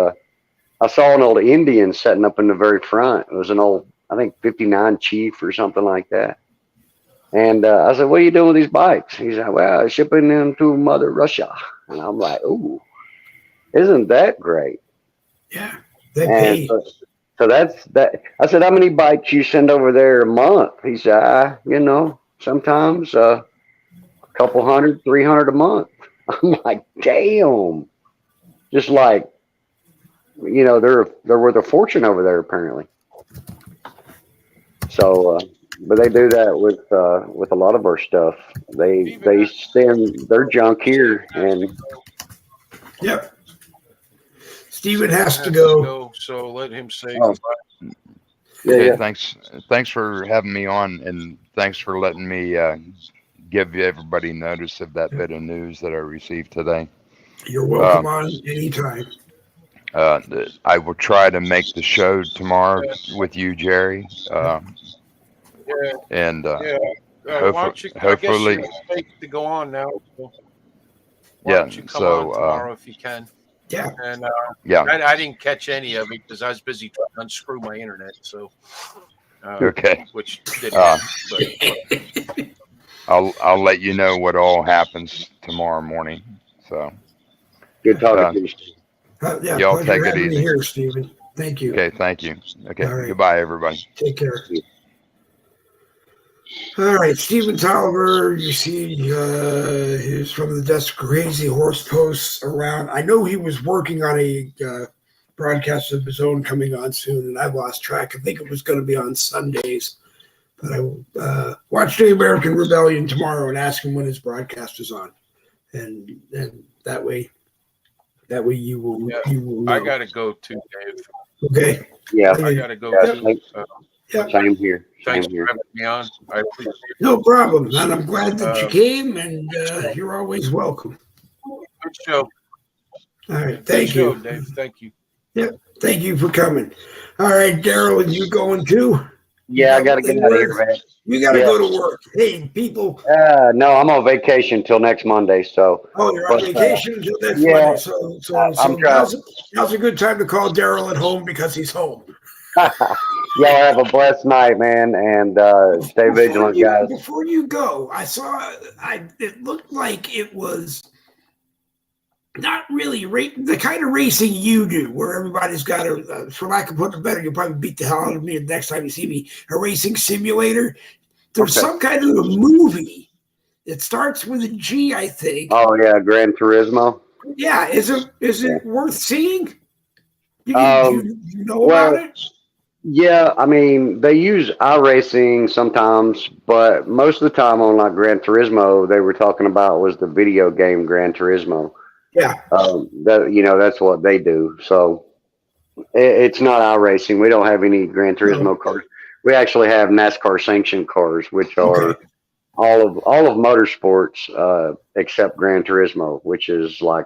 S7: I saw an old Indian setting up in the very front. It was an old, I think, 59 Chief or something like that. And I said, what are you doing with these bikes? He's like, well, shipping them to Mother Russia. And I'm like, ooh, isn't that great?
S1: Yeah, they pay.
S7: So that's that. I said, how many bikes you send over there a month? He said, sometimes a couple 100, 300 a month. I'm like, damn. Just like, they're worth a fortune over there apparently. So, but they do that with a lot of our stuff. They send their junk here and.
S1: Yep. Steven has to go.
S4: So let him say
S7: goodbye.
S6: Yeah. Thanks for having me on, and thanks for letting me give everybody notice of that bit of news that I received today.
S1: You're welcome on anytime.
S6: I will try to make the show tomorrow with you, Jerry. And
S4: hopefully, I guess you're to go on now. So why don't you come on tomorrow if you can?
S1: Yeah.
S4: And
S6: I
S4: didn't catch any of it because I was busy trying to unscrew my internet. So
S6: okay.
S4: Which didn't happen, but
S6: I'll let you know what all happens tomorrow morning. So
S7: Good talking to you, Steve.
S1: Yeah,
S6: Y'all
S1: pleasure
S6: take it
S1: having you
S6: easy.
S1: here, Stephen. Thank you.
S6: Okay, thank you. Okay,
S1: All right.
S6: goodbye, everybody.
S1: Take care. All right, Stephen Tolliver, you see, he's from the Desk Crazy Horse Posts around. I know he was working on a broadcast of his own coming on soon, and I lost track. I think it was going to be on Sundays. But I will watch the American Rebellion tomorrow and ask him when his broadcast is on. And that way you will know.
S4: I got to go too, Dave.
S1: Okay.
S7: Yeah.
S4: I got to go
S7: Yeah,
S4: too.
S7: Same here.
S4: Thanks
S7: Same
S4: for
S7: here.
S4: having me on. I appreciate it.
S1: No problem. And I'm glad that you came, and you're always welcome.
S4: Good show.
S1: All right.
S4: Good
S1: Thank
S4: show,
S1: you.
S4: Dave. Thank you.
S1: Yeah. Thank you for coming. All right, Daryl, you going too?
S7: Yeah, I got to get out of here, man.
S1: You got to go to work. Hey, people.
S7: No, I'm on vacation till next Monday. So.
S1: Oh, you're on vacation until next
S7: yeah,
S1: Monday. So
S7: I'm trying.
S1: now's a good time to call Daryl at home because he's home.
S7: Y'all have a blessed night, man, and stay vigilant, guys.
S1: Before you go, I saw it looked like it was not really the kind of racing you do, where everybody's got a, for lack of putting it better, you'll probably beat the hell out of me the next time you see me, a racing simulator. There's some kind of a movie. It starts with a G, I think.
S7: Oh yeah, Gran Turismo.
S1: Yeah, is it worth seeing? You know about it?
S7: Yeah, I mean they use iRacing sometimes, but most of the time on like Gran Turismo, they were talking about was the video game Gran Turismo.
S1: Yeah.
S7: That's what they do. So it's not iRacing. We don't have any Gran Turismo cars. We actually have NASCAR sanctioned cars, which are all of motorsports except Gran Turismo, which is like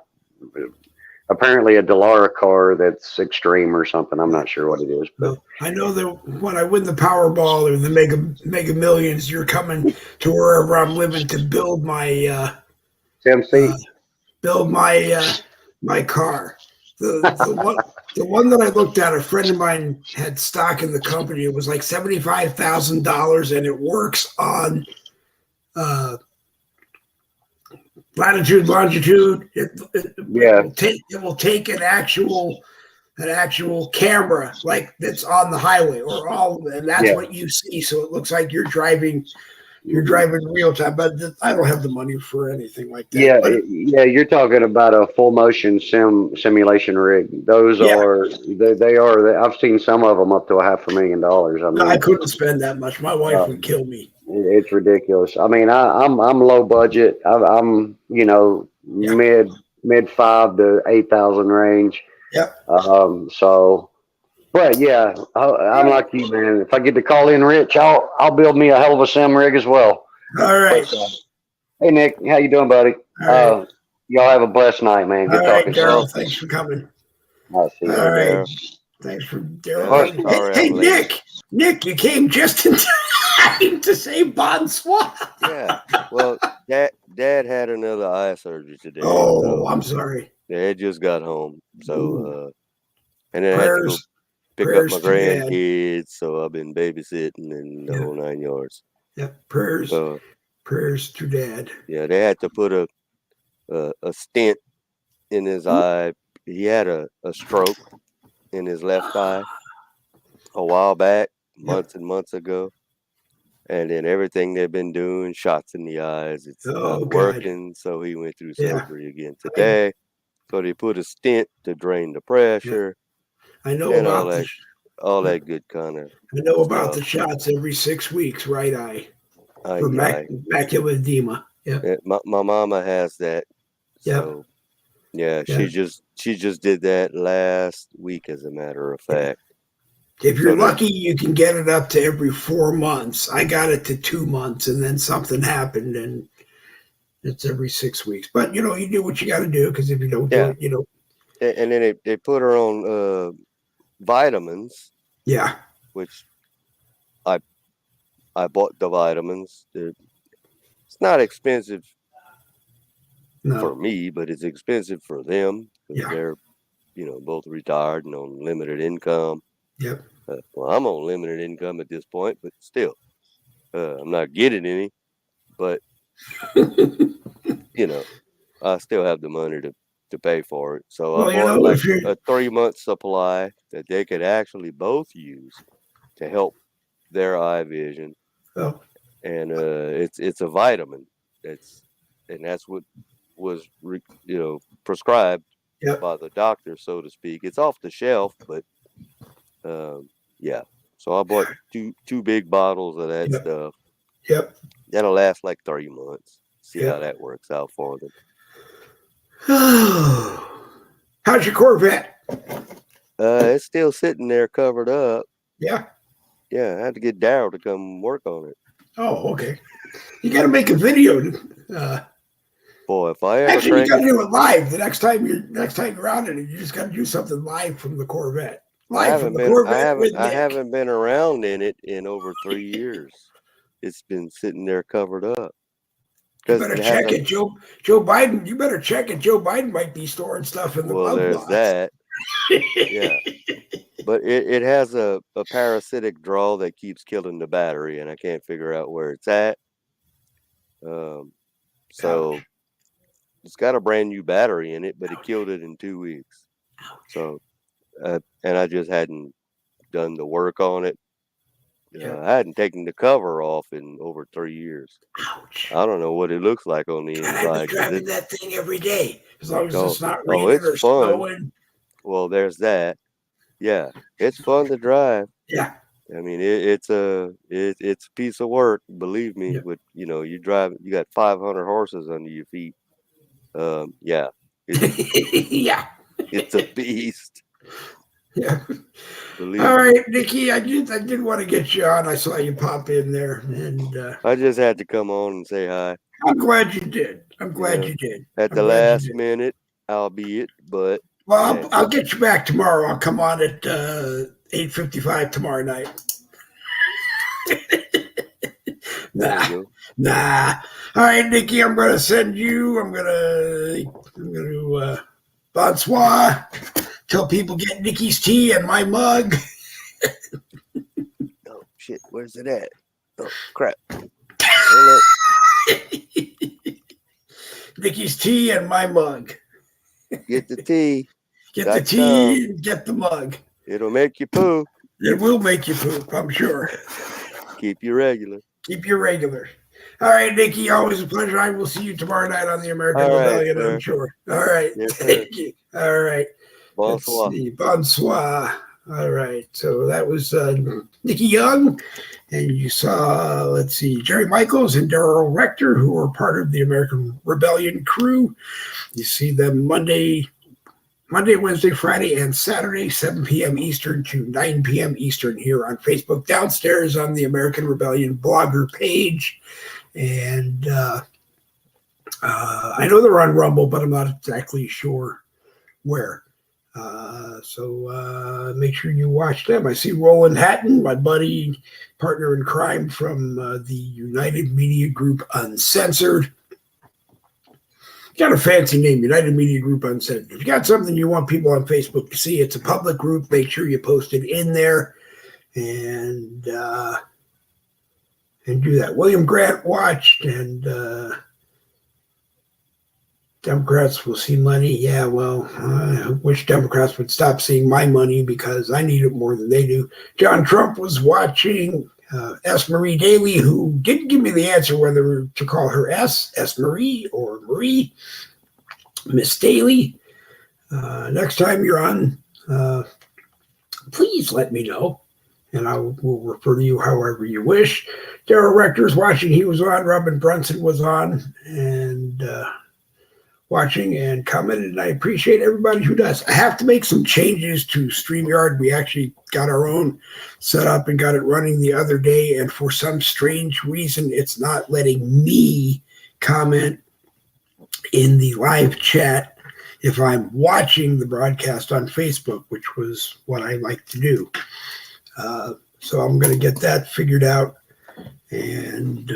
S7: apparently a Dallara car that's extreme or something. I'm not sure what it is, but
S1: I know that when I win the Powerball or the Mega Millions, you're coming to wherever I'm living to build my my car. The one that I looked at, a friend of mine had stock in the company. It was like $75,000, and it works on latitude, longitude. It will take an actual camera like that's on the highway and that's what you see. So it looks like you're driving real time, but I don't have the money for anything like that.
S7: You're talking about a full motion simulation rig. Those they are. I've seen some of them up to $500,000. I mean,
S1: I couldn't spend that much. My wife would kill me.
S7: It's ridiculous. I mean, I'm low budget. I'm mid 5,000 to 8,000 range.
S1: Yep.
S7: But yeah, I'm like you, man. If I get to call in Rich, I'll build me a hell of a sim rig as well.
S1: All right.
S7: Hey Nick, how you doing, buddy?
S1: Right.
S7: Y'all have a blessed night, man. Good talking.
S1: Daryl, thanks for coming.
S7: I'll see you.
S1: All right. Thanks for Daryl. Hey, Nick, you came just in time to save Bonsoir.
S8: Yeah. Well, Dad had another eye surgery today.
S1: Oh,
S8: so
S1: I'm sorry.
S8: Dad just got home, so and then I had to go pick up my grandkids. So I've been babysitting and the whole 9 yards.
S1: Yeah, prayers to Dad.
S8: Yeah, they had to put a stent in his eye. He had a stroke in his left eye a while back, months and months ago. And then everything they've been doing, shots in the eyes, it's not working. So he went through surgery again today. So they put a stent to drain the pressure.
S1: I know
S8: and
S1: about
S8: all that good kind of.
S1: I know about the shots every 6 weeks, right eye for macular edema. Yeah.
S8: My mama has that. So she just did that last week, as a matter of fact.
S1: If you're lucky, you can get it up to every 4 months. I got it to 2 months, and then something happened, and it's every 6 weeks. But you do what you got to do, because if you don't do it,
S8: And then they put her on vitamins.
S1: Yeah.
S8: Which I bought the vitamins. It's not expensive for me, but it's expensive for them. They're both retired and on limited income.
S1: Yep.
S8: Well, I'm on limited income at this point, but still, I'm not getting any. But I still have the money to to pay for it. So
S1: Well,
S8: I
S1: you
S8: bought
S1: know,
S8: like
S1: if you're
S8: a 3-month supply that they could actually both use to help their eye vision.
S1: oh,
S8: And it's a vitamin. That's what was prescribed
S1: yep,
S8: by the doctor, so to speak. It's off the shelf, but yeah. So I bought two big bottles of that
S1: yep,
S8: stuff.
S1: yep,
S8: That'll last like 3 months. See how
S1: yep.
S8: that works out for them.
S1: How's your Corvette?
S8: It's still sitting there covered up.
S1: Yeah.
S8: Yeah, I had to get Daryl to come work on it.
S1: Oh, okay. You got to make a video.
S8: Boy, if I ever
S1: Actually, you
S8: crank
S1: got to do it live. The next time you're on it, you just got to do something live from the Corvette. Live from the Corvette with
S8: I
S1: Nick.
S8: haven't been around in it in over 3 years. It's been sitting there covered up.
S1: You better check it, Joe Biden. You better check it. Joe Biden might be storing stuff in the glove
S8: There's
S1: box.
S8: that. Yeah. But it has a parasitic draw that keeps killing the battery, and I can't figure out where it's at. So it's got a brand new battery in it, but it killed it in 2 weeks. So, and I just hadn't done the work on it. I hadn't taken the cover off in over 3 years.
S1: Ouch.
S8: I don't know what it looks like on the inside.
S1: I'd be driving that thing every day as long as it's not raining
S8: it's
S1: or
S8: fun.
S1: snowing.
S8: Well, there's that. Yeah, it's fun to drive.
S1: Yeah.
S8: I mean, it's a piece of work. Believe me.
S1: Yeah.
S8: With you drive, you got 500 horses under your feet. Yeah,
S1: Yeah.
S8: it's a beast.
S1: Yeah.
S8: Believe
S1: All
S8: me.
S1: right, Nikki. I did want to get you on. I saw you pop in there, and
S8: I just had to come on and say hi
S1: I'm glad you did. I'm glad
S8: Yeah.
S1: you did.
S8: at the last minute, albeit, but
S1: Well, I'll get you back tomorrow. I'll come on at 8:55 tomorrow night.
S8: there you go.
S1: Nah. All right, Nikki. I'm gonna send you. I'm gonna bonsoir. Tell people get Nikki's tea and my mug.
S8: Oh shit, where's it at? Oh crap. Hold up.
S1: Nikki's tea and my mug.
S8: Get the tea.
S1: Get the tea and get the mug.
S8: It'll make you poo.
S1: It will make you poop, I'm sure.
S8: Keep you regular.
S1: Keep you regular. All right, Nikki, always a pleasure. I will see you tomorrow night on the American
S8: All right,
S1: Rebellion,
S8: sir.
S1: I'm sure. All right.
S8: Yes, sir.
S1: Thank you. All right.
S8: Bonsoir.
S1: Let's see. Bonsoir. All right. So that was Nikki Young. And you saw, let's see, Jerry Michaels and Daryl Rector, who are part of the American Rebellion crew. You see them Monday, Wednesday, Friday, and Saturday, 7 p.m. Eastern to 9 p.m. Eastern here on Facebook, downstairs on the American Rebellion blogger page. And I know they're on Rumble, but I'm not exactly sure where. So make sure you watch them. I see Roland Hatton, my buddy, partner in crime from the United Media Group Uncensored. Got a fancy name, United Media Group Uncensored. If you got something you want people on Facebook to see, it's a public group. Make sure you post it in there and do that. William Grant watched, and Democrats will see money. Yeah, well, I wish Democrats would stop seeing my money because I need it more than they do. John Trump was watching S. Marie Daly, who didn't give me the answer whether to call her S Marie, or Marie, Miss Daly. Next time you're on, please let me know, and I will refer to you however you wish. Daryl Rector's watching. He was on. Robin Brunson was on, and watching and commented, and I appreciate everybody who does. I have to make some changes to StreamYard. We actually got our own set up and got it running the other day, and for some strange reason, it's not letting me comment in the live chat if I'm watching the broadcast on Facebook, which was what I like to do. So I'm going to get that figured out and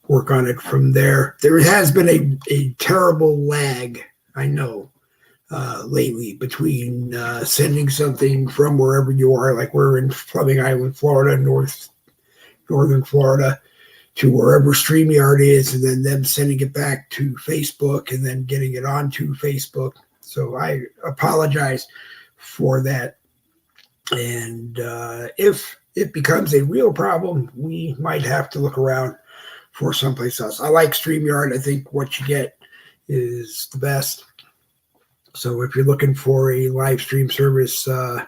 S1: work on it from there. There has been a terrible lag, I know, lately between sending something from wherever you are, like we're in Fleming Island, Florida, northern Florida, to wherever StreamYard is, and then them sending it back to Facebook and then getting it onto Facebook. So I apologize for that. And if it becomes a real problem, we might have to look around for someplace else. I like StreamYard. I think what you get is the best. So if you're looking for a live stream service, you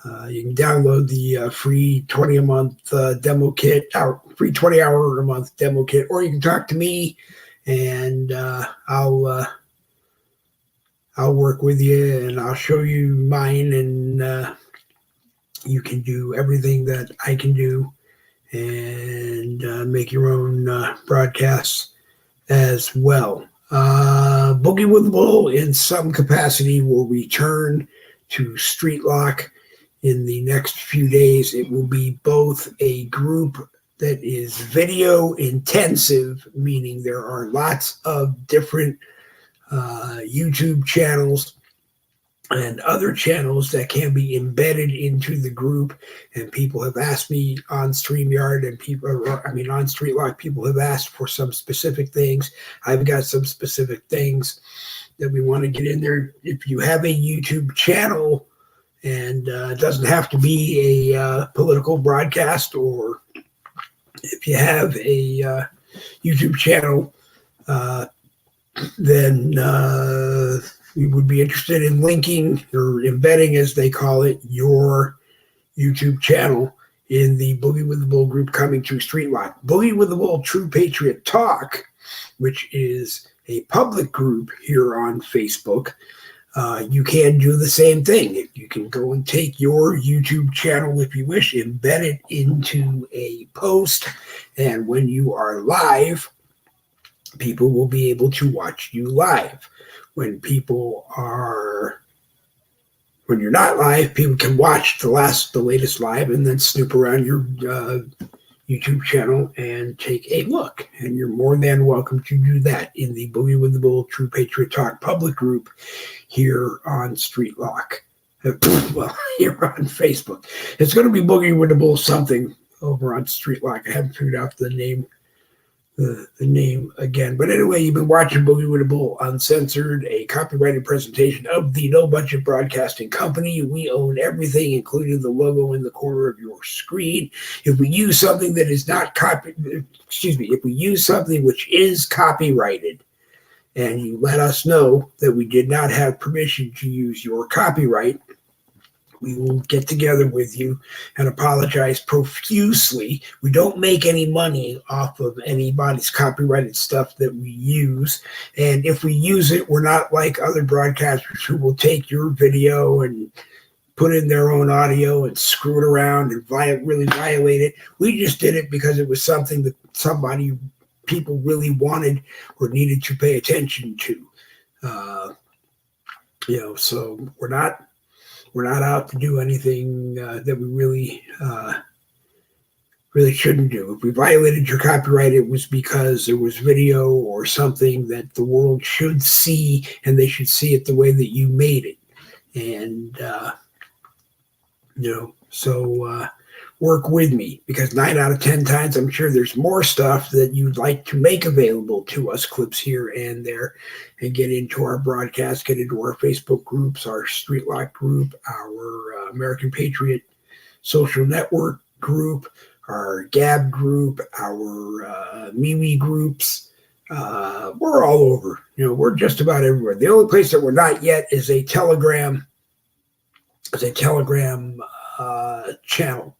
S1: can download the free 20 a month demo kit, or free 20 hour a month demo kit, or you can talk to me, and I'll work with you, and I'll show you mine, and you can do everything that I can do, and make your own broadcasts as well. Boogie with the Bull in some capacity will return to Street Lock in the next few days. It will be both a group that is video intensive, meaning there are lots of different YouTube channels and other channels that can be embedded into the group. And people have asked me on StreamYard, and on StreetLock, people have asked for some specific things. I've got some specific things that we want to get in there. If you have a YouTube channel, and it doesn't have to be a political broadcast, or if you have a YouTube channel, then we would be interested in linking or embedding, as they call it, your YouTube channel in the Boogie with the Bull group coming to Street Lock. Boogie with the Bull True Patriot Talk, which is a public group here on Facebook. You can do the same thing. You can go and take your YouTube channel, if you wish, embed it into a post, and when you are live, people will be able to watch you live. When you're not live, people can watch the latest live and then snoop around your YouTube channel and take a look. And you're more than welcome to do that in the Boogie with the Bull True Patriot Talk public group here on Street Lock. Well, here on Facebook. It's going to be Boogie with the Bull something over on Street Lock. I haven't figured out the name again. But anyway, you've been watching Boogie with the Bull Uncensored, a copyrighted presentation of the No Budget Broadcasting Company. We own everything, including the logo in the corner of your screen. If we use something that is not if we use something which is copyrighted, and you let us know that we did not have permission to use your copyright, we will get together with you and apologize profusely. We don't make any money off of anybody's copyrighted stuff that we use. And if we use it, we're not like other broadcasters who will take your video and put in their own audio and screw it around and really violate it. We just did it because it was something that people really wanted or needed to pay attention to. So we're not out to do anything that we really shouldn't do. If we violated your copyright, it was because there was video or something that the world should see, and they should see it the way that you made it. And, so work with me, because 9 out of 10 times, I'm sure there's more stuff that you'd like to make available to us, clips here and there, and get into our broadcast, get into our Facebook groups, our Street Lock group, our American Patriot Social Network group, our Gab group, our MeWe groups. We're all over. We're just about everywhere. The only place that we're not yet is a Telegram. Channel.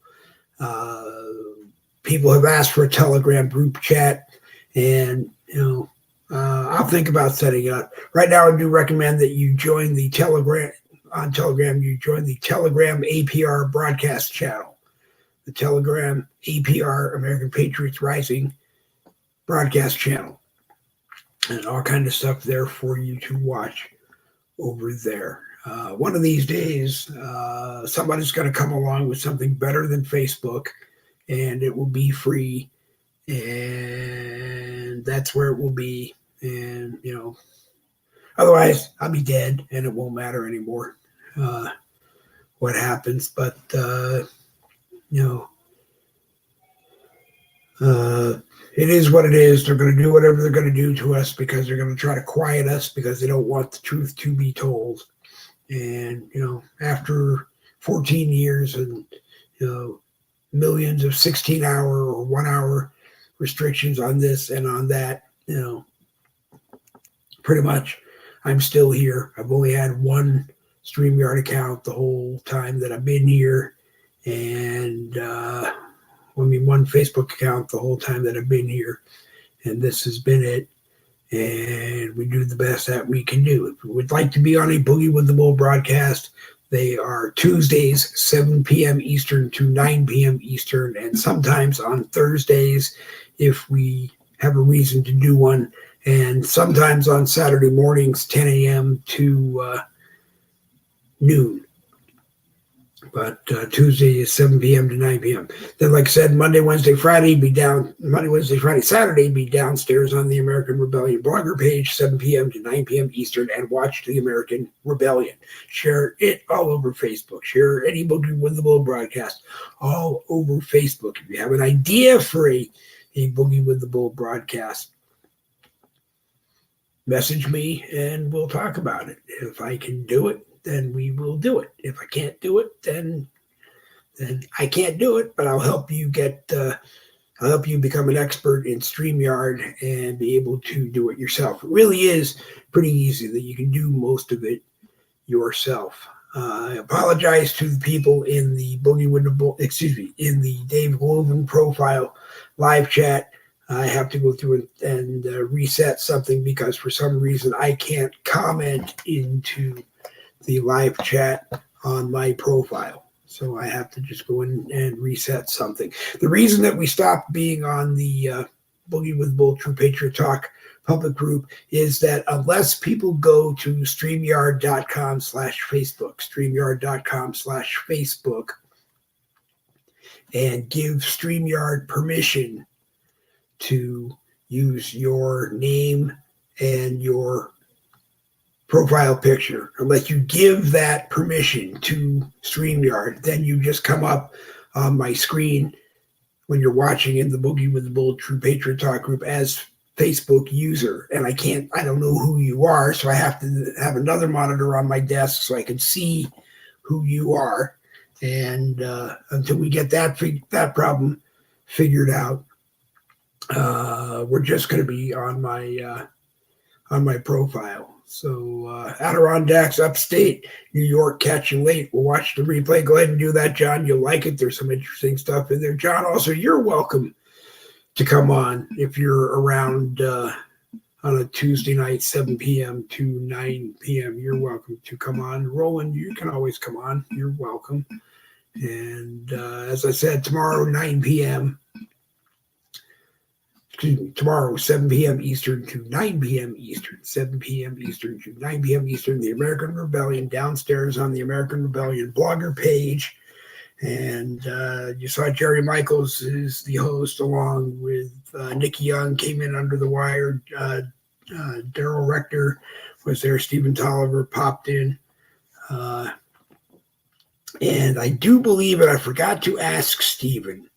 S1: People have asked for a Telegram group chat, and I'll think about setting it up. Right now, I do recommend that you join the Telegram. On Telegram, you join the Telegram APR broadcast channel, the Telegram APR American Patriots Rising broadcast channel, and all kind of stuff there for you to watch over there. One of these days, somebody's going to come along with something better than Facebook, and it will be free, and that's where it will be. And, otherwise I'll be dead and it won't matter anymore what happens. But, It is what it is. They're going to do whatever they're going to do to us because they're going to try to quiet us because they don't want the truth to be told. And, after 14 years and, millions of 16-hour or 1-hour restrictions on this and on that, pretty much I'm still here. I've only had one StreamYard account the whole time that I've been here. And, one Facebook account the whole time that I've been here. And this has been it. And we do the best that we can do. If you would like to be on a Boogie with the Bull broadcast, they are Tuesdays, 7 p.m. Eastern to 9 p.m. Eastern, and sometimes on Thursdays if we have a reason to do one, and sometimes on Saturday mornings, 10 a.m. to noon. But Tuesday is 7 p.m. to 9 p.m. Then, like I said, Monday, Wednesday, Friday, Saturday, be downstairs on the American Rebellion blogger page, 7 p.m. to 9 p.m. Eastern, and watch the American Rebellion. Share it all over Facebook. Share any Boogie with the Bull broadcast all over Facebook. If you have an idea for a Boogie with the Bull broadcast, message me and we'll talk about it. If I can do it, then we will do it. If I can't do it, then I can't do it. But I'll help you become an expert in StreamYard and be able to do it yourself. It really is pretty easy that you can do most of it yourself. I apologize to the people in the in the Dave Goldman profile live chat. I have to go through and reset something because for some reason I can't comment into the live chat on my profile. So I have to just go in and reset something. The reason that we stopped being on the Boogie with Bull True Patriot Talk public group is that unless people go to StreamYard.com/Facebook, StreamYard.com/Facebook, and give StreamYard permission to use your name and your profile picture, unless you give that permission to StreamYard, then you just come up on my screen when you're watching in the Boogie with the Bull True Patriot Talk group as Facebook user. And I don't know who you are, so I have to have another monitor on my desk so I can see who you are. And until we get that problem figured out, we're just going to be on my profile. So Adirondacks, upstate New York, catch you late. We'll watch the replay. Go ahead and do that, John. You'll like it. There's some interesting stuff in there. John, also, you're welcome to come on if you're around on a Tuesday night, 7 p.m. to 9 p.m. You're welcome to come on. Roland, you can always come on. You're welcome. And as I said, tomorrow, 9 p.m., tomorrow, 7 p.m. Eastern to 9 p.m. Eastern, 7 p.m. Eastern to 9 p.m. Eastern, the American Rebellion downstairs on the American Rebellion blogger page. And you saw Jerry Michaels is the host, along with Nikki Young came in under the wire. Daryl Rector was there. Stephen Tolliver popped in. And I do believe, and I forgot to ask Stephen,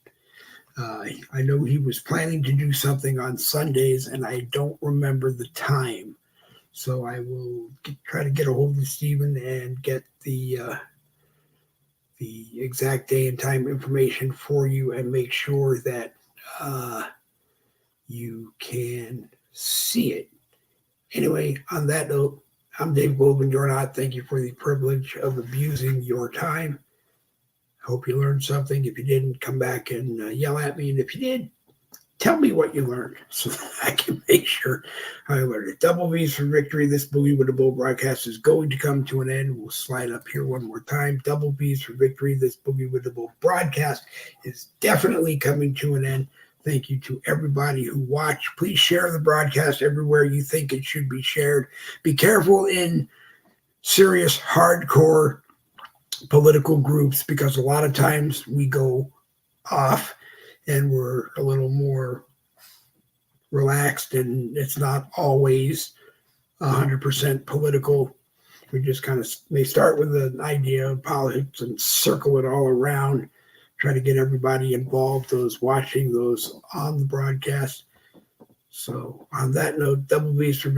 S1: I know he was planning to do something on Sundays, and I don't remember the time. So I will try to get a hold of Stephen and get the exact day and time information for you and make sure that you can see it. Anyway, on that note, I'm Dave Goldman. You're not. Thank you for the privilege of abusing your time. Hope you learned something. If you didn't, come back and yell at me. And if you did, tell me what you learned so that I can make sure I learned it. Double V's for victory. This Boogie with the Bull broadcast is going to come to an end. We'll slide up here one more time. Double V's for victory. This Boogie with the Bull broadcast is definitely coming to an end. Thank you to everybody who watched. Please share the broadcast everywhere you think it should be shared. Be careful in serious, hardcore political groups, because a lot of times we go off and we're a little more relaxed, and it's not always 100% political. We just kind of may start with an idea of politics and circle it all around. try to get everybody involved, those watching, those on the broadcast. So on that note, double B's for Big